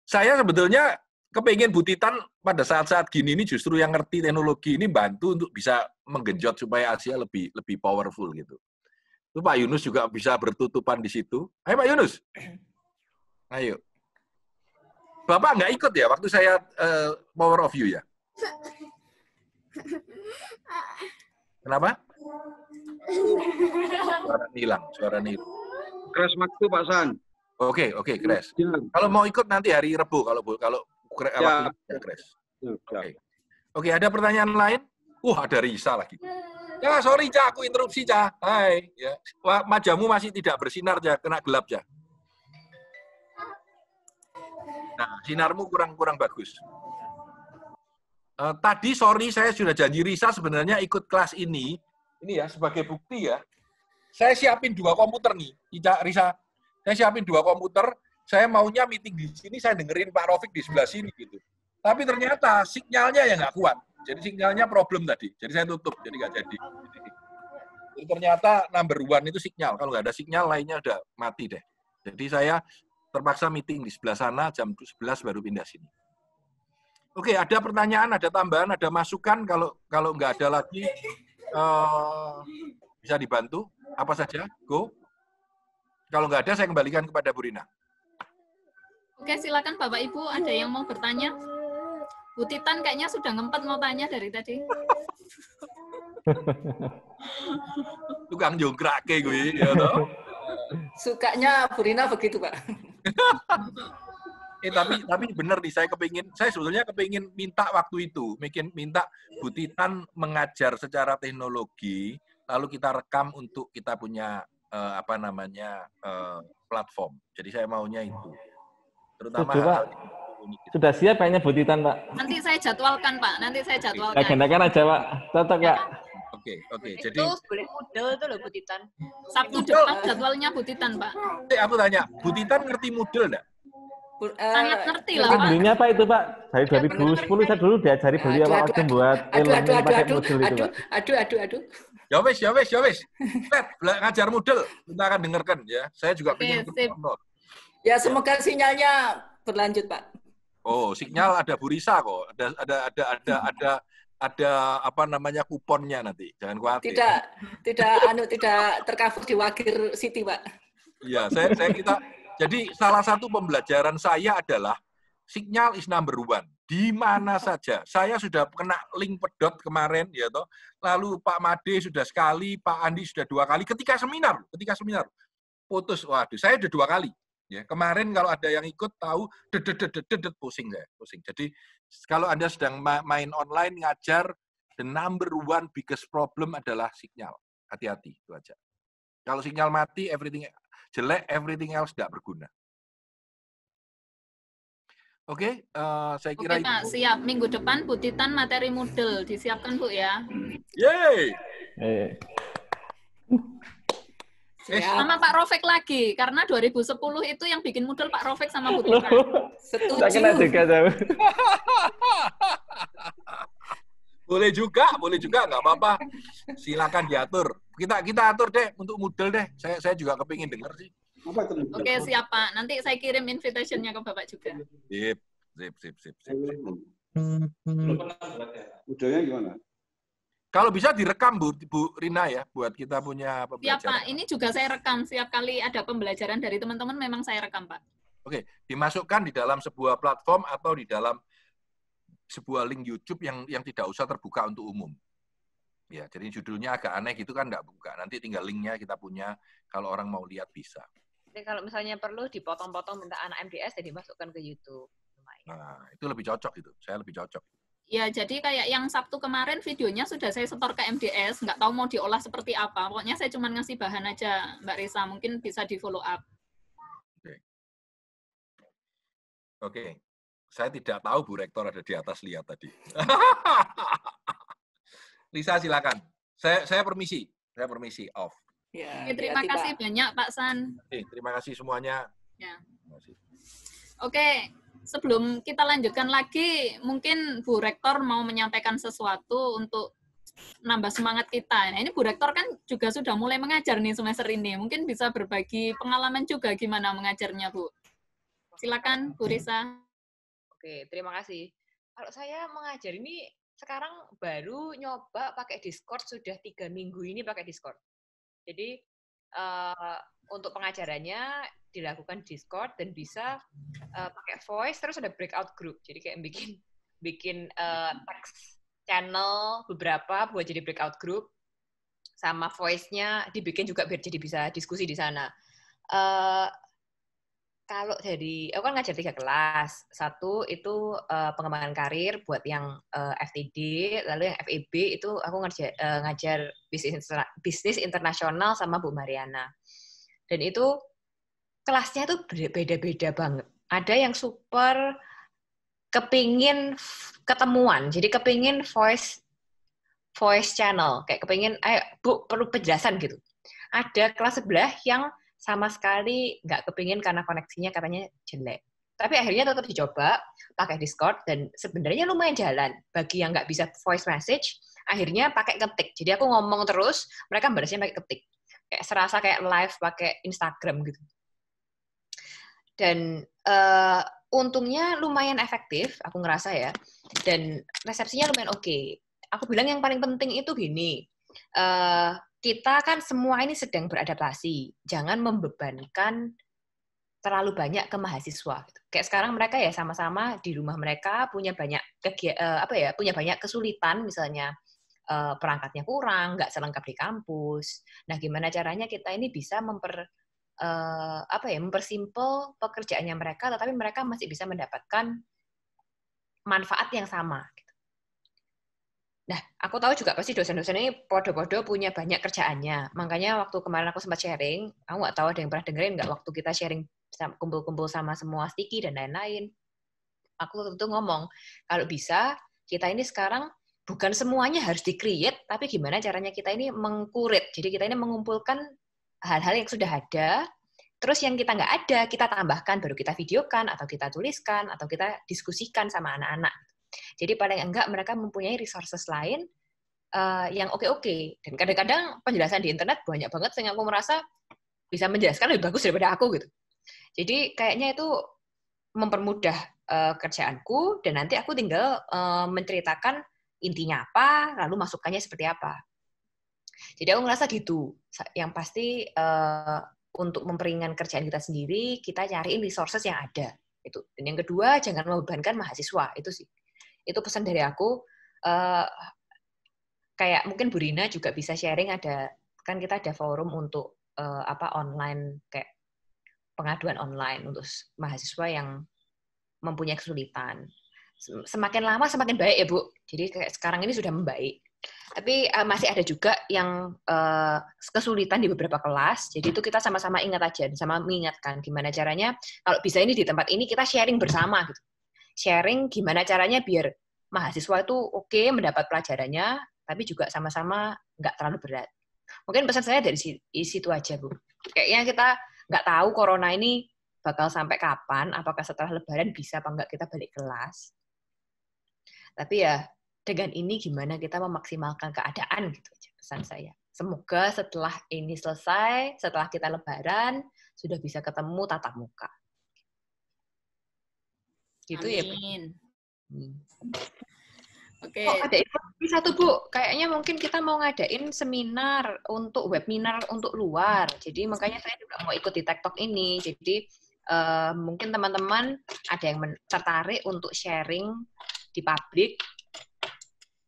Saya sebetulnya kepingin Bu Titan pada saat-saat gini ini justru yang ngerti teknologi ini bantu untuk bisa menggenjot supaya Asia lebih powerful gitu. Itu Pak Yunus juga bisa bertutupan di situ. Ayo Pak Yunus. Ayo. Bapak nggak ikut ya waktu saya power of you ya? Kenapa? Suara hilang. Crash waktu Pak San. Oke, Crash. Kalau mau ikut nanti hari Rebu kalau Ya. Crash. Oke, ada pertanyaan lain? Ada Risa lagi. Ya, sorry Ca, aku interupsi Ca. Hai, ya. Majamu masih tidak bersinar Ca, kena gelap Ca. Nah, sinarmu kurang bagus. Tadi sorry saya sudah janji Risa sebenarnya ikut kelas ini ya sebagai bukti ya. Saya siapin 2 komputer nih, Risa. Saya siapin 2 komputer. Saya maunya meeting di sini, saya dengerin Pak Raufik di sebelah sini gitu. Tapi ternyata sinyalnya yang nggak kuat. Jadi sinyalnya problem tadi. Jadi saya tutup, jadi nggak jadi. Jadi ternyata number 1 itu sinyal. Kalau nggak ada sinyal lainnya udah mati deh. Jadi saya terpaksa meeting di sebelah sana, jam 11 baru pindah sini. Oke, ada pertanyaan, ada tambahan, ada masukan. Kalau nggak ada lagi, bisa dibantu. Apa saja? Go. Kalau nggak ada, saya kembalikan kepada Bu Rina. Oke, silakan Bapak Ibu, ada yang mau bertanya? Bu Titan kayaknya sudah ngempet mau tanya dari tadi. Tukang jongkrake gue, ya toh. Sukanya Bu Rina begitu, Pak. Tapi benar nih, saya sebetulnya kepingin minta waktu itu, minta Bu Titan mengajar secara teknologi, lalu kita rekam untuk kita punya platform. Jadi saya maunya itu. Terutama sudah siap kayaknya Bu Titan, Pak. Nanti saya jadwalkan, Pak. Agendakan aja, Pak. Cocok ya. Oke. Jadi itu boleh Moodle itu loh Bu Titan. Sabtu depan jadwalnya Bu Titan, Pak. Aku tanya, Bu Titan ngerti Moodle enggak? Sangat ngerti lah, Pak. Belinya apa itu, Pak? Dari 2010 saya dulu diajari beli waktu buat e-learning pakai Moodle itu, Pak. Aduh. Ya wes. Ngajar Moodle, kita akan dengarkan ya. Saya juga pengen download. Ya, semoga sinyalnya berlanjut, Pak. Oh, sinyal ada Bu Risa kok. Ada kuponnya nanti. Jangan khawatir. Tidak tercover di Wagir City, Pak. Iya, jadi salah satu pembelajaran saya adalah sinyal is number 1. Di mana saja. Saya sudah kena link pedot kemarin ya toh. Lalu Pak Made sudah sekali, Pak Andi sudah 2 kali ketika seminar putus. Waduh, saya udah 2 kali. Ya, kemarin kalau ada yang ikut tahu pusing. Jadi kalau Anda sedang main online ngajar, the number 1 biggest problem adalah sinyal. Hati-hati itu aja. Kalau sinyal mati, everything jelek, everything else tidak berguna. Oke, saya kira Oke, Pak, siap. Minggu depan Bu Titan materi Moodle disiapkan, Bu ya. Yeay. Sama Pak Raufik lagi, karena 2010 itu yang bikin Moodle Pak Raufik sama Bu Titan. Setuju. Tak kena juga, jauh. Boleh juga, nggak apa-apa. Silakan diatur. Kita atur deh untuk Moodle deh. Saya juga kepingin dengar sih. Oke, siap Pak. Nanti saya kirim invitation-nya ke Bapak juga. Sip. Moodle-nya gimana? Kalau bisa direkam Bu Rina ya, buat kita punya pembelajaran. Siap Pak, ini juga saya rekam. Setiap kali ada pembelajaran dari teman-teman memang saya rekam Pak. Oke, dimasukkan di dalam sebuah platform atau di dalam sebuah link YouTube yang tidak usah terbuka untuk umum. Ya, jadi judulnya agak aneh gitu kan, nggak buka. Nanti tinggal linknya kita punya, kalau orang mau lihat bisa. Jadi kalau misalnya perlu dipotong-potong minta anak MDS, jadi masukkan ke YouTube. Nah, itu lebih cocok itu. Saya lebih cocok. Ya, jadi kayak yang Sabtu kemarin videonya sudah saya setor ke MDS, nggak tahu mau diolah seperti apa. Pokoknya saya cuma ngasih bahan aja, Mbak Risa. Mungkin bisa di follow up. Oke. Saya tidak tahu Bu Rektor ada di atas lihat tadi. Lisa silakan. Saya permisi. Saya permisi off. Ya, Oke, terima kasih banyak Pak San. Oke, terima kasih semuanya. Ya. Terima kasih. Oke, sebelum kita lanjutkan lagi, mungkin Bu Rektor mau menyampaikan sesuatu untuk nambah semangat kita. Nah, ini Bu Rektor kan juga sudah mulai mengajar nih semester ini. Mungkin bisa berbagi pengalaman juga gimana mengajarnya, Bu. Silakan, Bu Risa. Oke, terima kasih. Kalau saya mengajar ini sekarang baru nyoba pakai Discord, sudah 3 minggu ini pakai Discord. Jadi untuk pengajarannya dilakukan Discord dan bisa pakai voice, terus ada breakout group. Jadi kayak bikin text channel beberapa buat jadi breakout group, sama voice-nya dibikin juga biar jadi bisa diskusi di sana. Kalau aku kan ngajar 3 kelas. 1 itu pengembangan karir buat yang FTD, lalu yang FEB itu aku ngajar bisnis internasional sama Bu Mariana. Dan itu kelasnya tuh beda-beda banget. Ada yang super kepingin ketemuan, jadi kepingin voice channel, kayak kepingin, ayo Bu perlu penjelasan gitu. Ada kelas sebelah yang sama sekali nggak kepingin karena koneksinya katanya jelek. Tapi akhirnya tetap dicoba pakai Discord dan sebenarnya lumayan jalan. Bagi yang nggak bisa voice message, akhirnya pakai ketik. Jadi aku ngomong terus, mereka balasnya pakai ketik. Kayak serasa kayak live pakai Instagram gitu. Dan untungnya lumayan efektif, aku ngerasa ya. Dan resepsinya lumayan oke. Aku bilang yang paling penting itu gini, kita kan semua ini sedang beradaptasi. Jangan membebankan terlalu banyak ke mahasiswa. Kayak sekarang mereka ya sama-sama di rumah mereka punya banyak punya banyak kesulitan, misalnya perangkatnya kurang, nggak selengkap di kampus. Nah, gimana caranya kita ini bisa mempersimpel pekerjaannya mereka, tetapi mereka masih bisa mendapatkan manfaat yang sama. Nah, aku tahu juga pasti dosen-dosen ini podo-podo punya banyak kerjaannya. Makanya waktu kemarin aku sempat sharing, aku nggak tahu ada yang pernah dengerin nggak waktu kita sharing kumpul-kumpul sama semua sticky dan lain-lain. Aku tentu ngomong, kalau bisa, kita ini sekarang bukan semuanya harus di-create, tapi gimana caranya kita ini mengkurit. Jadi kita ini mengumpulkan hal-hal yang sudah ada, terus yang kita nggak ada, kita tambahkan, baru kita videokan, atau kita tuliskan, atau kita diskusikan sama anak-anak. Jadi paling enggak mereka mempunyai resources lain yang oke-oke. Dan kadang-kadang penjelasan di internet banyak banget sehingga aku merasa bisa menjelaskan lebih bagus daripada aku gitu. Jadi kayaknya itu mempermudah kerjaanku dan nanti aku tinggal menceritakan intinya apa, lalu masukannya seperti apa. Jadi aku ngerasa gitu. Yang pasti untuk memperingan kerjaan kita sendiri, kita cariin resources yang ada. Itu. Dan yang kedua, jangan membebankan mahasiswa. Itu sih. Itu pesan dari aku. Kayak mungkin Bu Rina juga bisa sharing, kan kita ada forum untuk online, kayak pengaduan online untuk mahasiswa yang mempunyai kesulitan. Semakin lama semakin baik ya Bu. Jadi kayak sekarang ini sudah membaik. Tapi masih ada juga yang kesulitan di beberapa kelas. Jadi itu kita sama-sama ingat aja, sama mengingatkan gimana caranya. Kalau bisa ini di tempat ini kita sharing bersama gitu. Sharing gimana caranya biar mahasiswa itu oke mendapat pelajarannya, tapi juga sama-sama nggak terlalu berat. Mungkin pesan saya dari situ aja, Bu. Kayaknya kita nggak tahu corona ini bakal sampai kapan, apakah setelah Lebaran bisa apa nggak kita balik kelas. Tapi ya, dengan ini gimana kita memaksimalkan keadaan, gitu aja pesan saya. Semoga setelah ini selesai, setelah kita Lebaran, sudah bisa ketemu tatap muka. Gitu. Amin. Ya, Oke. Oh, ada informasi satu Bu, kayaknya mungkin kita mau ngadain seminar untuk webinar untuk luar. Jadi makanya saya juga mau ikut di TikTok ini. Jadi mungkin teman-teman ada yang tertarik untuk sharing di publik,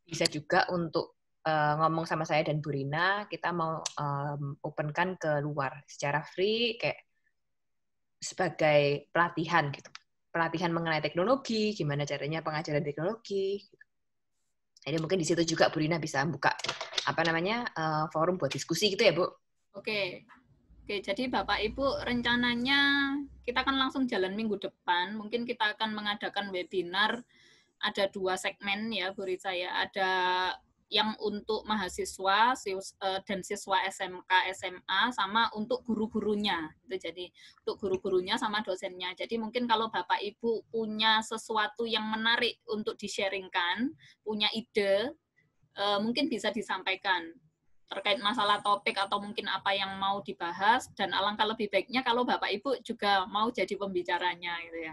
bisa juga untuk ngomong sama saya dan Bu Rina. Kita mau openkan ke luar secara free, kayak sebagai pelatihan gitu. Pelatihan mengenai teknologi, gimana caranya pengajaran teknologi. Gitu. Jadi mungkin di situ juga Bu Rina bisa buka forum buat diskusi gitu ya, Bu. Oke. Oke, jadi Bapak Ibu rencananya kita akan langsung jalan minggu depan. Mungkin kita akan mengadakan webinar. Ada 2 segmen ya, Bu Risa ya. Ada yang untuk mahasiswa dan siswa SMK, SMA, sama untuk guru-gurunya. Jadi untuk guru-gurunya sama dosennya. Jadi mungkin kalau Bapak Ibu punya sesuatu yang menarik untuk di-sharingkan, punya ide, mungkin bisa disampaikan terkait masalah topik atau mungkin apa yang mau dibahas, dan alangkah lebih baiknya kalau Bapak Ibu juga mau jadi pembicaranya gitu ya.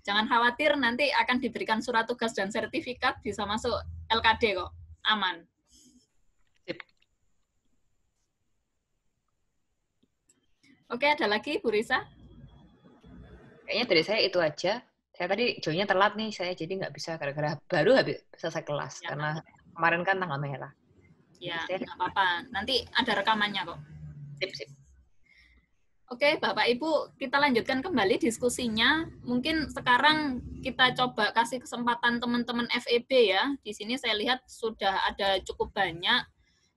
Jangan khawatir, nanti akan diberikan surat tugas dan sertifikat, bisa masuk LKD kok, aman. Oke, ada lagi Bu Risa? Kayaknya dari saya itu aja. Saya tadi joinnya telat nih, saya jadi nggak bisa gara-gara baru habis selesai kelas ya, karena kemarin kan tanggal merah. Ya, nggak apa-apa. Nanti ada rekamannya kok. Sip. Oke, Bapak Ibu, kita lanjutkan kembali diskusinya. Mungkin sekarang kita coba kasih kesempatan teman-teman FEB ya. Di sini saya lihat sudah ada cukup banyak.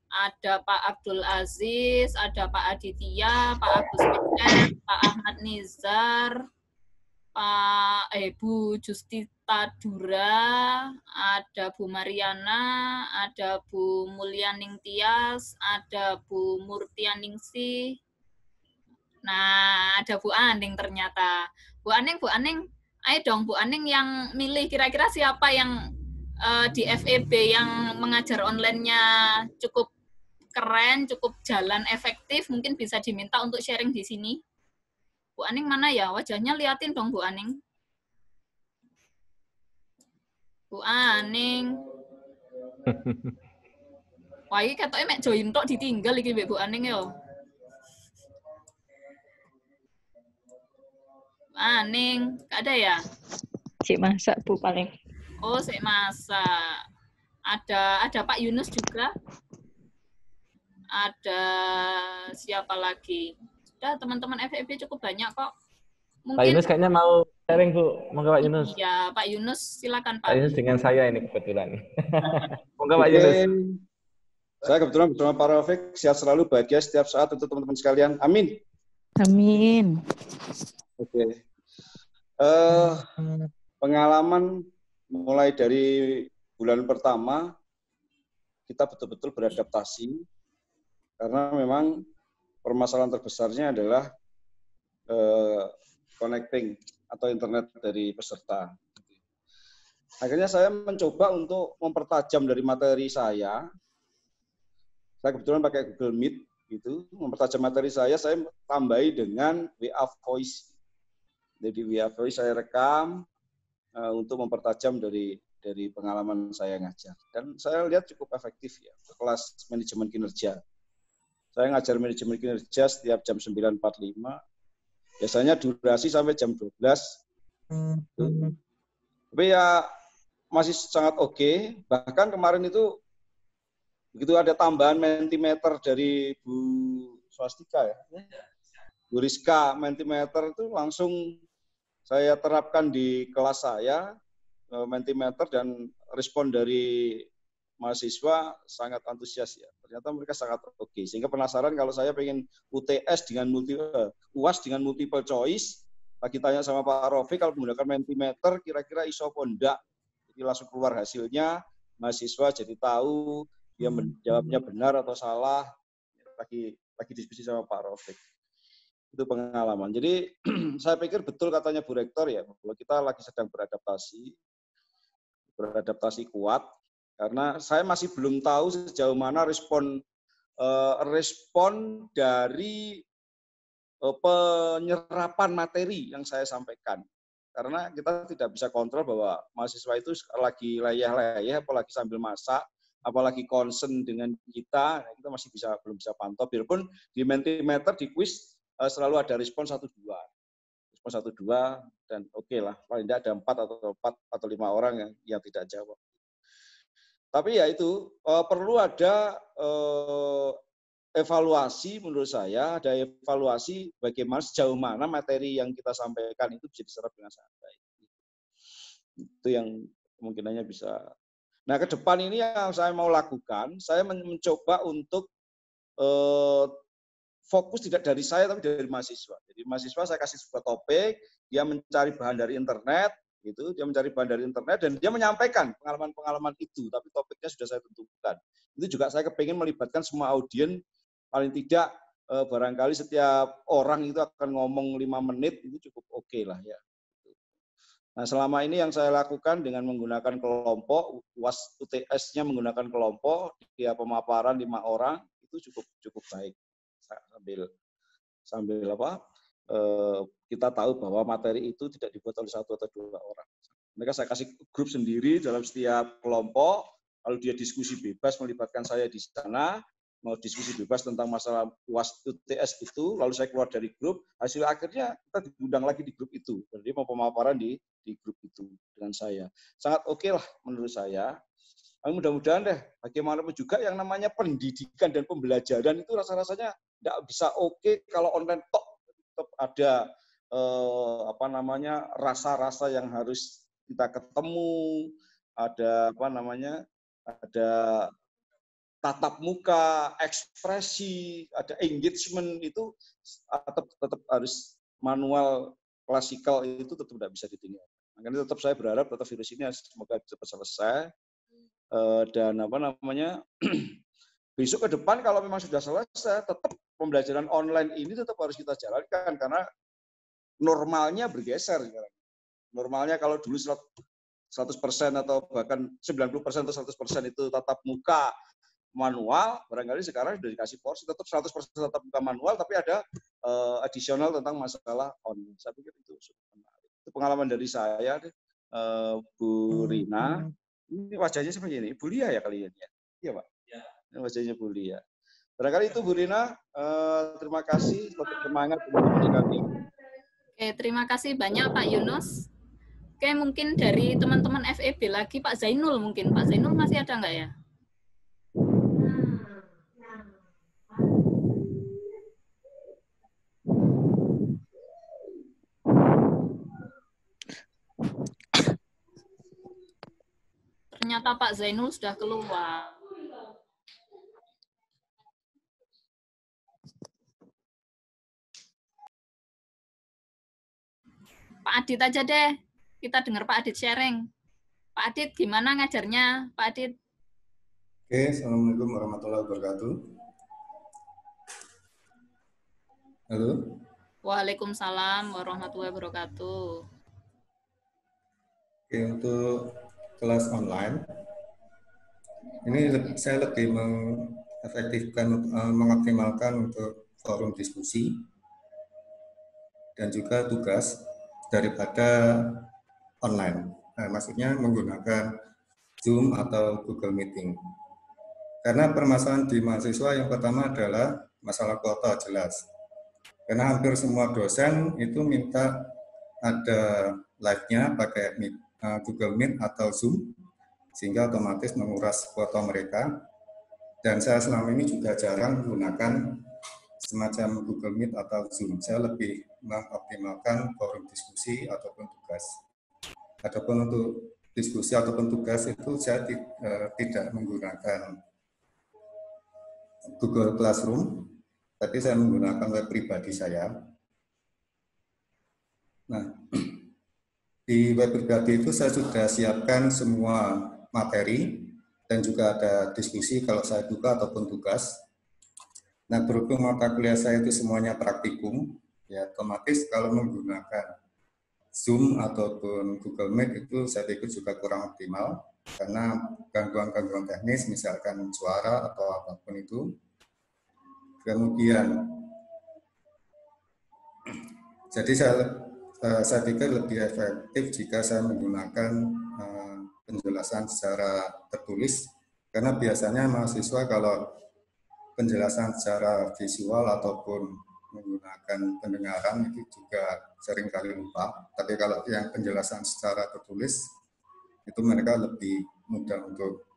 Ada Pak Abdul Aziz, ada Pak Aditya, Pak Agus Mekdad, Pak Ahmad Nizar, Bu Justita Dura, ada Bu Mariana, ada Bu Mulyaning Tias, ada Bu Murtianingsih. Nah, ada Bu Aning ternyata. Bu Aning, ayo dong Bu Aning yang milih kira-kira siapa yang di FEB yang mengajar online-nya cukup keren, cukup jalan efektif, mungkin bisa diminta untuk sharing di sini. Bu Aning mana ya? Wajahnya liatin dong Bu Aning. Bu Aning. Wah, ini katanya mek join tok ditinggal iki Bu Aning yo. Bu Aning, gak ada ya? Cik masak Bu paling. Oh, sik masak. Ada Pak Yunus juga. Ada siapa lagi? Sudah, teman-teman FEB cukup banyak kok. Mungkin... Pak Yunus kayaknya mau sharing, Bu. Monggo Pak Yunus. Ya, Pak Yunus, silakan Pak. Pak Yunus dengan saya ini kebetulan. Monggo Pak Yunus. Saya kebetulan bersama Pak Rafiq, sehat selalu, bahagia setiap saat untuk teman-teman sekalian. Amin. Amin. Oke. Pengalaman mulai dari bulan pertama, kita betul-betul beradaptasi, karena memang permasalahan terbesarnya adalah connecting atau internet dari peserta. Akhirnya saya mencoba untuk mempertajam dari materi saya. Saya kebetulan pakai Google Meet, gitu. Mempertajam materi saya tambahi dengan WA Voice. Jadi WA Voice saya rekam untuk mempertajam dari pengalaman saya ngajar. Dan saya lihat cukup efektif ya, kelas manajemen kinerja. Saya ngajar manajemen kinerja setiap jam 9.45. Biasanya durasi sampai jam 12. Tapi ya masih sangat oke. Bahkan kemarin itu begitu ada tambahan Mentimeter dari Bu Swastika ya. Bu Rizka Mentimeter itu langsung saya terapkan di kelas saya, Mentimeter, dan respon dari mahasiswa sangat antusias ya. Ternyata mereka sangat oke. Sehingga penasaran kalau saya pengen UTS dengan UAS dengan multiple choice, lagi tanya sama Pak Rofi kalau menggunakan Mentimeter kira-kira iso apa enggak. Jadi langsung keluar hasilnya, mahasiswa jadi tahu dia menjawabnya benar atau salah. Lagi diskusi sama Pak Rofi. Itu pengalaman. Jadi saya pikir betul katanya Bu Rektor ya, bahwa kita lagi sedang beradaptasi kuat. Karena saya masih belum tahu sejauh mana respon dari penyerapan materi yang saya sampaikan. Karena kita tidak bisa kontrol bahwa mahasiswa itu lagi layah-layah, apalagi sambil masak, apalagi concern dengan kita masih belum bisa pantau. Biarpun di Mentimeter, di quiz selalu ada respon 1-2. Respon 1-2 dan oke lah, paling tidak ada 4 atau 5 orang yang tidak jawab. Tapi ya itu perlu ada evaluasi menurut saya, ada evaluasi bagaimana sejauh mana materi yang kita sampaikan itu bisa diserap dengan sangat baik. Itu yang kemungkinannya bisa Nah, ke depan ini yang saya mau lakukan, saya mencoba untuk fokus tidak dari saya tapi dari mahasiswa. Jadi mahasiswa saya kasih sebuah topik, dia mencari bahan dari internet, gitu. Dia mencari bahan dari internet dan dia menyampaikan pengalaman-pengalaman itu, tapi topiknya sudah saya tentukan. Itu juga saya kepingin melibatkan semua audien, paling tidak barangkali setiap orang itu akan ngomong 5 menit, itu cukup oke lah ya. Nah, selama ini yang saya lakukan dengan menggunakan kelompok, UAS UTS-nya menggunakan kelompok, dia pemaparan 5 orang, itu cukup baik. Sambil apa? Kita tahu bahwa materi itu tidak dibuat oleh 1 atau 2 orang. Mereka saya kasih grup sendiri dalam setiap kelompok, lalu dia diskusi bebas melibatkan saya di sana, mau diskusi bebas tentang masalah UAS UTS itu, lalu saya keluar dari grup, hasil akhirnya kita diundang lagi di grup itu. Jadi mau pemaparan di grup itu dengan saya. Sangat oke lah menurut saya. Mudah-mudahan deh, bagaimanapun juga yang namanya pendidikan dan pembelajaran itu rasa-rasanya tidak bisa oke kalau online tok. Tetap ada rasa-rasa yang harus kita ketemu, ada ada tatap muka, ekspresi, ada engagement, itu tetap harus manual klasikal, itu tetap tidak bisa ditinggalkan. Makanya tetap saya berharap tetap virus ini semoga cepat selesai. Dan besok ke depan kalau memang sudah selesai, tetap pembelajaran online ini tetap harus kita jalankan karena normalnya bergeser sekarang. Normalnya kalau dulu 100% atau bahkan 90% atau 100% itu tatap muka manual, barangkali sekarang sudah dikasih porsi, tetap 100% tatap muka manual, tapi ada additional tentang masalah online. Saya pikir itu menarik. Itu pengalaman dari saya, Bu Rina. Ini wajahnya seperti ini, Bu Lia ya kalian ya? Iya Pak? Ya. Ini wajahnya Bu Lia. Barangkali itu Bu Rina, terima kasih, tetap semangat teman-teman sekalian. Oke, terima kasih banyak Pak Yunus. Oke, mungkin dari teman-teman FEB lagi Pak Zainul mungkin. Pak Zainul masih ada nggak ya? Ternyata Pak Zainul sudah keluar. Pak Adit aja deh. Kita dengar Pak Adit sharing. Pak Adit, gimana ngajarnya, Pak Adit? Oke, Assalamualaikum warahmatullahi wabarakatuh. Halo? Waalaikumsalam warahmatullahi wabarakatuh. Oke, untuk kelas online, ini saya lebih mengefektifkan, mengoptimalkan untuk forum diskusi dan juga tugas daripada online. Nah, maksudnya menggunakan Zoom atau Google Meeting. Karena permasalahan di mahasiswa yang pertama adalah masalah kuota, jelas. Karena hampir semua dosen itu minta ada live-nya pakai Google Meet atau Zoom, sehingga otomatis menguras kuota mereka. Dan saya selama ini juga jarang menggunakan semacam Google Meet atau Zoom. Saya lebih mengoptimalkan forum diskusi ataupun tugas. Adapun untuk diskusi ataupun tugas itu saya tidak menggunakan Google Classroom, tapi saya menggunakan web pribadi saya. Nah, di web pribadi itu saya sudah siapkan semua materi dan juga ada diskusi kalau saya buka ataupun tugas. Nah, berhubung mata kuliah saya itu semuanya praktikum, ya otomatis kalau menggunakan Zoom ataupun Google Meet itu saya pikir juga kurang optimal karena gangguan-gangguan teknis, misalkan suara atau apapun itu. Kemudian, jadi saya pikir lebih efektif jika saya menggunakan penjelasan secara tertulis, karena biasanya mahasiswa kalau penjelasan secara visual ataupun menggunakan pendengaran itu juga seringkali lupa. Tapi kalau yang penjelasan secara tertulis itu mereka lebih mudah untuk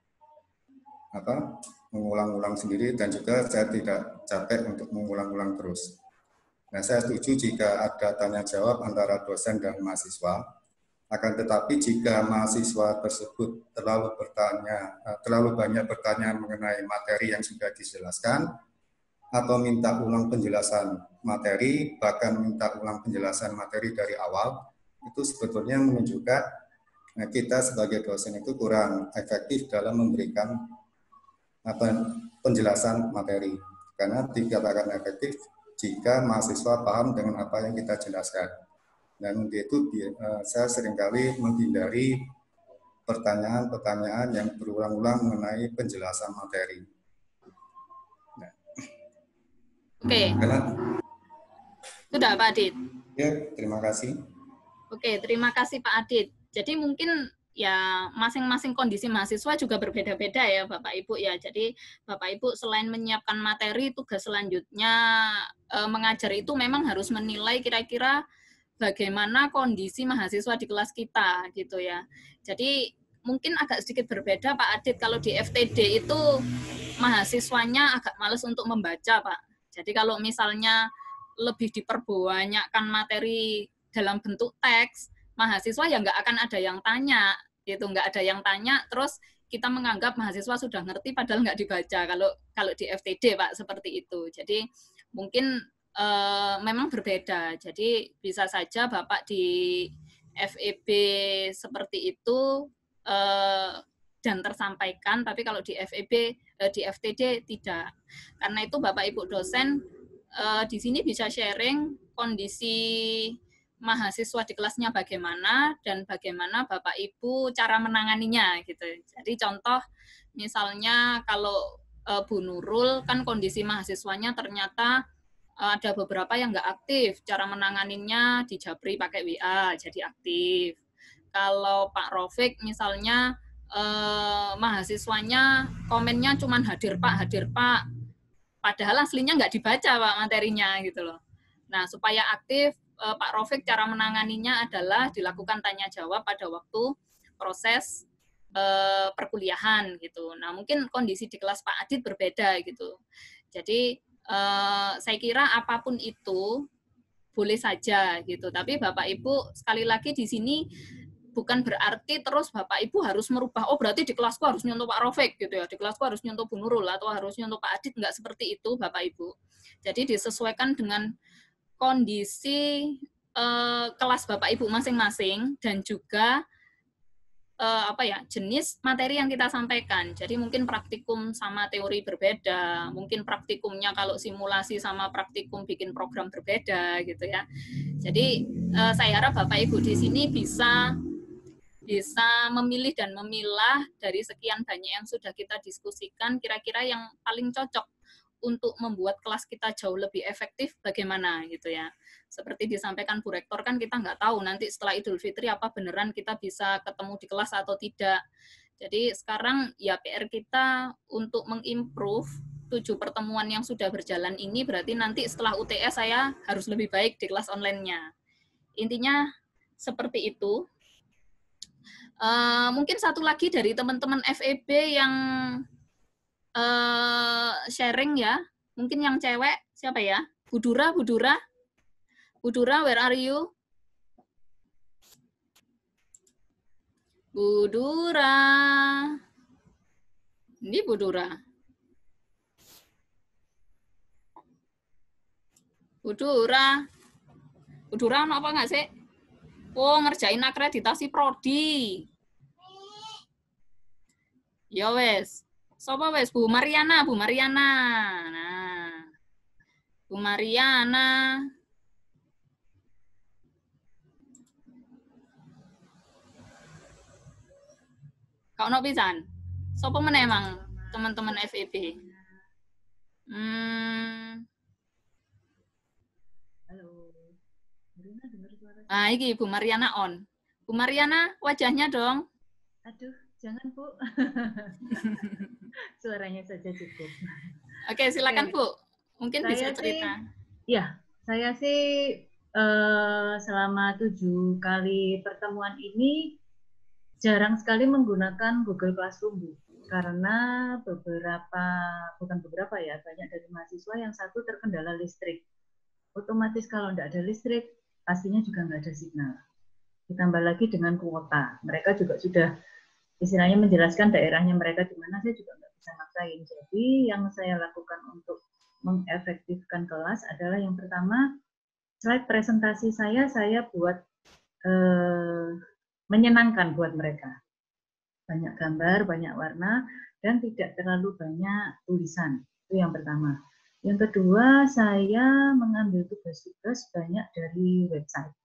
mengulang-ulang sendiri, dan juga saya tidak capek untuk mengulang-ulang terus. Nah, saya setuju jika ada tanya jawab antara dosen dan mahasiswa, Akan tetapi jika mahasiswa tersebut terlalu banyak bertanya mengenai materi yang sudah dijelaskan, atau minta ulang penjelasan materi, bahkan minta ulang penjelasan materi dari awal, itu sebetulnya menunjukkan kita sebagai dosen itu kurang efektif dalam memberikan penjelasan materi. Karena dikatakan efektif jika mahasiswa paham dengan apa yang kita jelaskan. Dan untuk itu saya seringkali menghindari pertanyaan-pertanyaan yang berulang-ulang mengenai penjelasan materi. Oke. Sudah Pak Adit? Ya, terima kasih. Oke, terima kasih Pak Adit. Jadi mungkin ya masing-masing kondisi mahasiswa juga berbeda-beda ya Bapak Ibu ya. Jadi Bapak Ibu selain menyiapkan materi, tugas selanjutnya mengajar itu memang harus menilai kira-kira bagaimana kondisi mahasiswa di kelas kita gitu ya. Jadi mungkin agak sedikit berbeda Pak Adit, kalau di FTD itu mahasiswanya agak males untuk membaca Pak. Jadi kalau misalnya lebih diperbanyakkan materi dalam bentuk teks, mahasiswa ya nggak akan ada yang tanya, gitu, nggak ada yang tanya, terus kita menganggap mahasiswa sudah ngerti padahal nggak dibaca. Kalau di FTD Pak seperti itu. Jadi mungkin memang berbeda. Jadi bisa saja Bapak di FEB seperti itu dan tersampaikan, tapi kalau di FEB, di FTD tidak. Karena itu Bapak Ibu dosen di sini bisa sharing kondisi mahasiswa di kelasnya bagaimana dan bagaimana Bapak Ibu cara menanganinya gitu. Jadi contoh misalnya kalau Bu Nurul kan kondisi mahasiswanya ternyata ada beberapa yang nggak aktif, cara menanganinya di Japri pakai WA jadi aktif. Kalau Pak Rofik misalnya mahasiswanya komennya cuman hadir Pak, padahal aslinya nggak dibaca Pak materinya gitu loh. Nah supaya aktif Pak Rofik cara menanganinya adalah dilakukan tanya jawab pada waktu proses perkuliahan gitu. Nah mungkin kondisi di kelas Pak Adit berbeda gitu. Jadi saya kira apapun itu boleh saja gitu. Tapi Bapak Ibu sekali lagi di sini bukan berarti terus Bapak Ibu harus merubah, oh berarti di kelasku harus nyontoh Pak Rofik gitu ya, di kelasku harus nyontoh Bu Nurul atau harus nyontoh Pak Adit, nggak seperti itu Bapak Ibu. Jadi disesuaikan dengan kondisi kelas Bapak Ibu masing-masing dan juga jenis materi yang kita sampaikan. Jadi mungkin praktikum sama teori berbeda, mungkin praktikumnya kalau simulasi sama praktikum bikin program berbeda gitu ya. Jadi saya harap Bapak Ibu di sini bisa memilih dan memilah dari sekian banyak yang sudah kita diskusikan, kira-kira yang paling cocok untuk membuat kelas kita jauh lebih efektif bagaimana gitu ya. Seperti disampaikan Bu Rektor kan kita nggak tahu nanti setelah Idul Fitri apa beneran kita bisa ketemu di kelas atau tidak. Jadi sekarang ya PR kita untuk mengimprove 7 pertemuan yang sudah berjalan ini, berarti nanti setelah UTS saya harus lebih baik di kelas online-nya. Intinya seperti itu. Mungkin satu lagi dari teman-teman FEB yang sharing ya, mungkin yang cewek siapa ya? Budura, where are you? Budura, ini Budura. Budura apa nggak sih? Oh, ngerjain akreditasi prodi. Ya wes. Sopo wes Bu Mariana. Nah. Bu Mariana. Kau no pisan. Sopo meneh emang teman-teman FEB? Ah, iki Bu Mariana on. Bu Mariana, wajahnya dong. Aduh, jangan Bu. Suaranya saja cukup. Oke, silakan Bu. Mungkin bisa cerita. Ya, saya sih selama 7 kali pertemuan ini jarang sekali menggunakan Google Classroom, Bu. Karena bukan beberapa ya, banyak dari mahasiswa yang satu terkendala listrik. Otomatis kalau tidak ada listrik, pastinya juga nggak ada signal. Ditambah lagi dengan kuota. Mereka juga sudah istilahnya menjelaskan daerahnya mereka di mana, saya juga nggak bisa maksain. Jadi yang saya lakukan untuk mengefektifkan kelas adalah yang pertama, slide presentasi saya buat menyenangkan buat mereka. Banyak gambar, banyak warna, dan tidak terlalu banyak tulisan. Itu yang pertama. Yang kedua, saya mengambil tugas-tugas banyak dari website.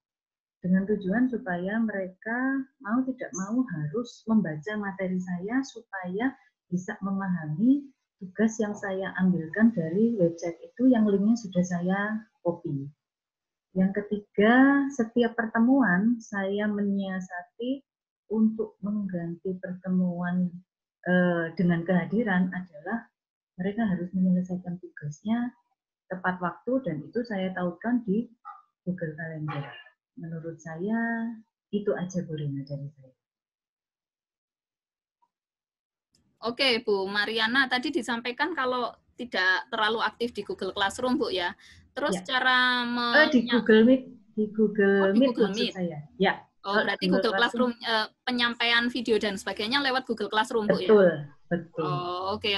Dengan tujuan supaya mereka mau tidak mau harus membaca materi saya supaya bisa memahami tugas yang saya ambilkan dari website itu yang linknya sudah saya copy. Yang ketiga, setiap pertemuan saya menyiasati untuk mengganti pertemuan dengan kehadiran adalah mereka harus menyelesaikan tugasnya tepat waktu dan itu saya tautkan di Google Calendar. Menurut saya itu aja Bu Rina dari saya. Oke Bu Mariana, tadi disampaikan kalau tidak terlalu aktif di Google Classroom Bu ya. Terus ya. cara di Google Meet, di Google Meet Google maksud Meet. saya. Ya. Oh, berarti Google Classroom penyampaian video dan sebagainya lewat Google Classroom Bu ya. Betul. Oh, oke.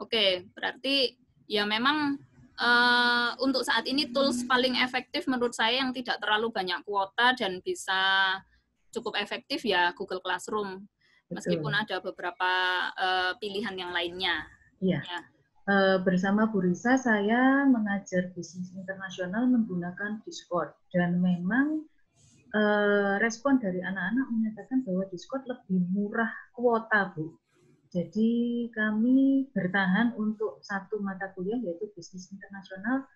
Oke, berarti ya memang untuk saat ini tools paling efektif menurut saya yang tidak terlalu banyak kuota dan bisa cukup efektif ya Google Classroom. Meskipun ada beberapa pilihan yang lainnya. Iya. Ya. Bersama Bu Risa saya mengajar bisnis internasional menggunakan Discord dan memang respon dari anak-anak menyatakan bahwa Discord lebih murah kuota Bu. Jadi kami bertahan untuk satu mata kuliah yaitu bisnis internasional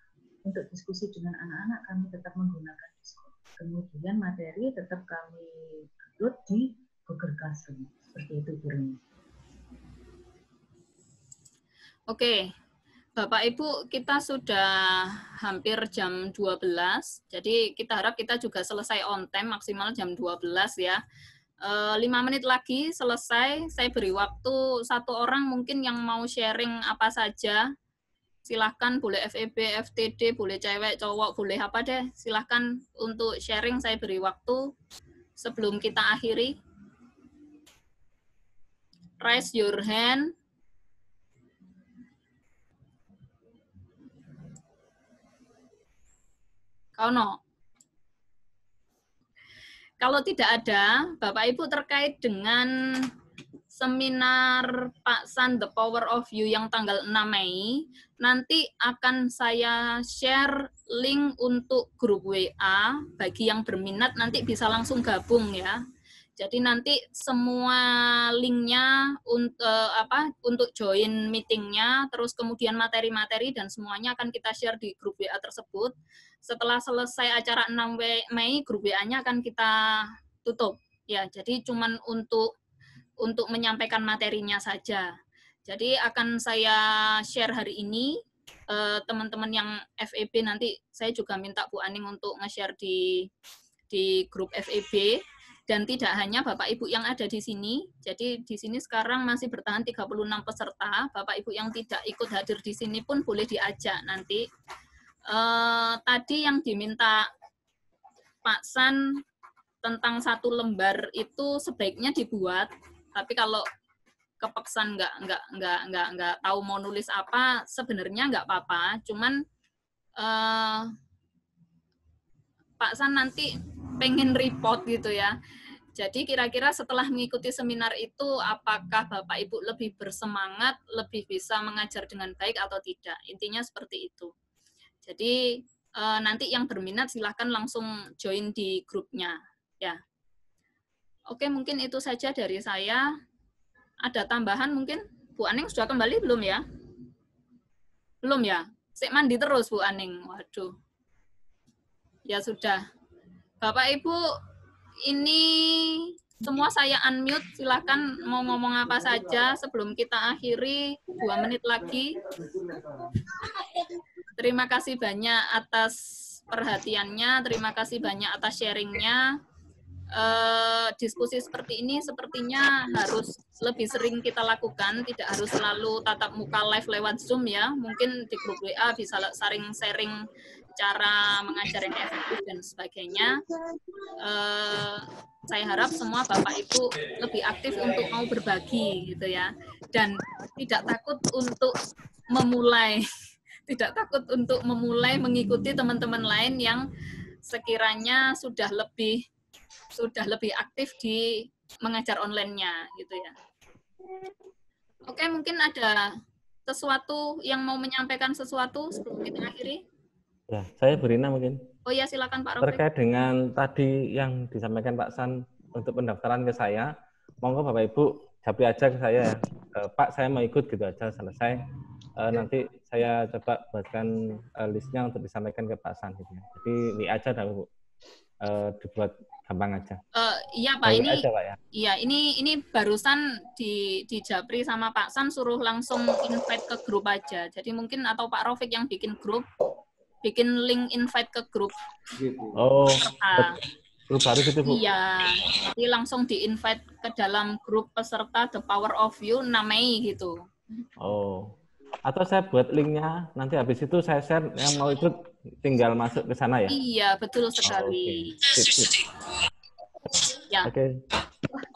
untuk diskusi dengan anak-anak kami tetap menggunakan Discord. Kemudian materi tetap kami upload di Google Classroom. Seperti itu Bu Rina. Oke. Bapak Ibu, kita sudah hampir jam 12. Jadi kita harap kita juga selesai on time maksimal jam 12 ya. 5 menit lagi selesai, saya beri waktu satu orang mungkin yang mau sharing apa saja. Silahkan, boleh FEB, FTD, boleh cewek, cowok, boleh apa deh. Silahkan untuk sharing, saya beri waktu sebelum kita akhiri. Raise your hand. Kauno. Kalau tidak ada, Bapak Ibu terkait dengan seminar Pak San The Power of You yang tanggal 6 Mei, nanti akan saya share link untuk grup WA, bagi yang berminat nanti bisa langsung gabung ya. Jadi nanti semua linknya untuk join meetingnya, terus kemudian materi-materi dan semuanya akan kita share di grup WA tersebut. Setelah selesai acara 6 Mei, grup WA-nya akan kita tutup. Ya, jadi cuman untuk menyampaikan materinya saja. Jadi akan saya share hari ini, teman-teman yang FEB nanti saya juga minta Bu Aning untuk nge-share di grup FEB. Dan tidak hanya Bapak Ibu yang ada di sini, jadi di sini sekarang masih bertahan 36 peserta. Bapak Ibu yang tidak ikut hadir di sini pun boleh diajak nanti. Tadi yang diminta Pak San tentang 1 lembar itu sebaiknya dibuat, tapi kalau kepeksan nggak tahu mau nulis apa, sebenarnya nggak apa-apa. Cuman Pak San nanti pengen report gitu ya. Jadi kira-kira setelah mengikuti seminar itu, apakah Bapak Ibu lebih bersemangat, lebih bisa mengajar dengan baik atau tidak? Intinya seperti itu. Jadi nanti yang berminat silahkan langsung join di grupnya. Ya. Oke, mungkin itu saja dari saya. Ada tambahan mungkin? Bu Aning sudah kembali belum ya? Belum ya? Sik mandi terus Bu Aning. Waduh. Ya sudah. Bapak Ibu, ini semua saya unmute. Silahkan mau ngomong apa saja sebelum kita akhiri. 2 menit lagi. Terima kasih banyak atas perhatiannya. Terima kasih banyak atas sharingnya. diskusi seperti ini sepertinya harus lebih sering kita lakukan, tidak harus selalu tatap muka live lewat Zoom ya. Mungkin di grup WA bisa sering sharing cara mengajar yang efektif dan sebagainya. Saya harap semua Bapak Ibu lebih aktif untuk mau berbagi gitu ya. Dan tidak takut untuk memulai, tidak takut untuk memulai mengikuti teman-teman lain yang sekiranya sudah lebih aktif di mengajar online-nya gitu ya. Oke, mungkin ada sesuatu yang mau menyampaikan sesuatu sebelum kita akhiri? Ya, saya Burina mungkin. Oh ya, silakan Pak Rofik. Terkait dengan tadi yang disampaikan Pak San untuk pendaftaran ke saya, monggo Bapak Ibu japri aja ke saya ya. Pak, saya mau ikut gitu aja selesai. Nanti saya coba buatkan listnya untuk disampaikan ke Pak San gitu ya. Jadi ini aja dah Bu. Dibuat gampang aja. Iya Pak, ini aja, Pak, ya? Iya, ini barusan di Japri sama Pak San suruh langsung invite ke grup aja. Jadi mungkin atau Pak Rofik yang bikin grup, bikin link invite ke grup. Oh, grup baru gitu Bu? Iya, jadi langsung di-invite ke dalam grup peserta The Power of You Namei gitu. Oh, atau saya buat linknya, nanti habis itu saya share, yang mau ikut tinggal masuk ke sana ya? Iya, betul sekali. Okay. Ya.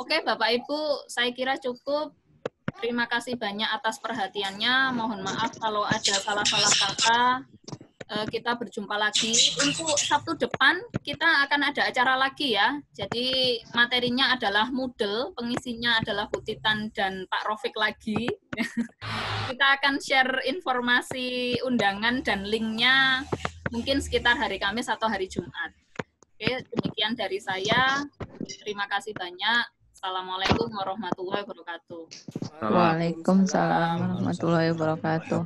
Oke, Bapak Ibu, saya kira cukup. Terima kasih banyak atas perhatiannya. Mohon maaf kalau ada salah-salah kata. Kita berjumpa lagi. Untuk Sabtu depan kita akan ada acara lagi ya. Jadi materinya adalah Moodle, pengisinya adalah Bu Titan dan Pak Rofik lagi. Kita akan share informasi undangan dan linknya mungkin sekitar hari Kamis atau hari Jumat. Oke, demikian dari saya. Terima kasih banyak. Assalamualaikum warahmatullahi wabarakatuh. Waalaikumsalam warahmatullahi wabarakatuh.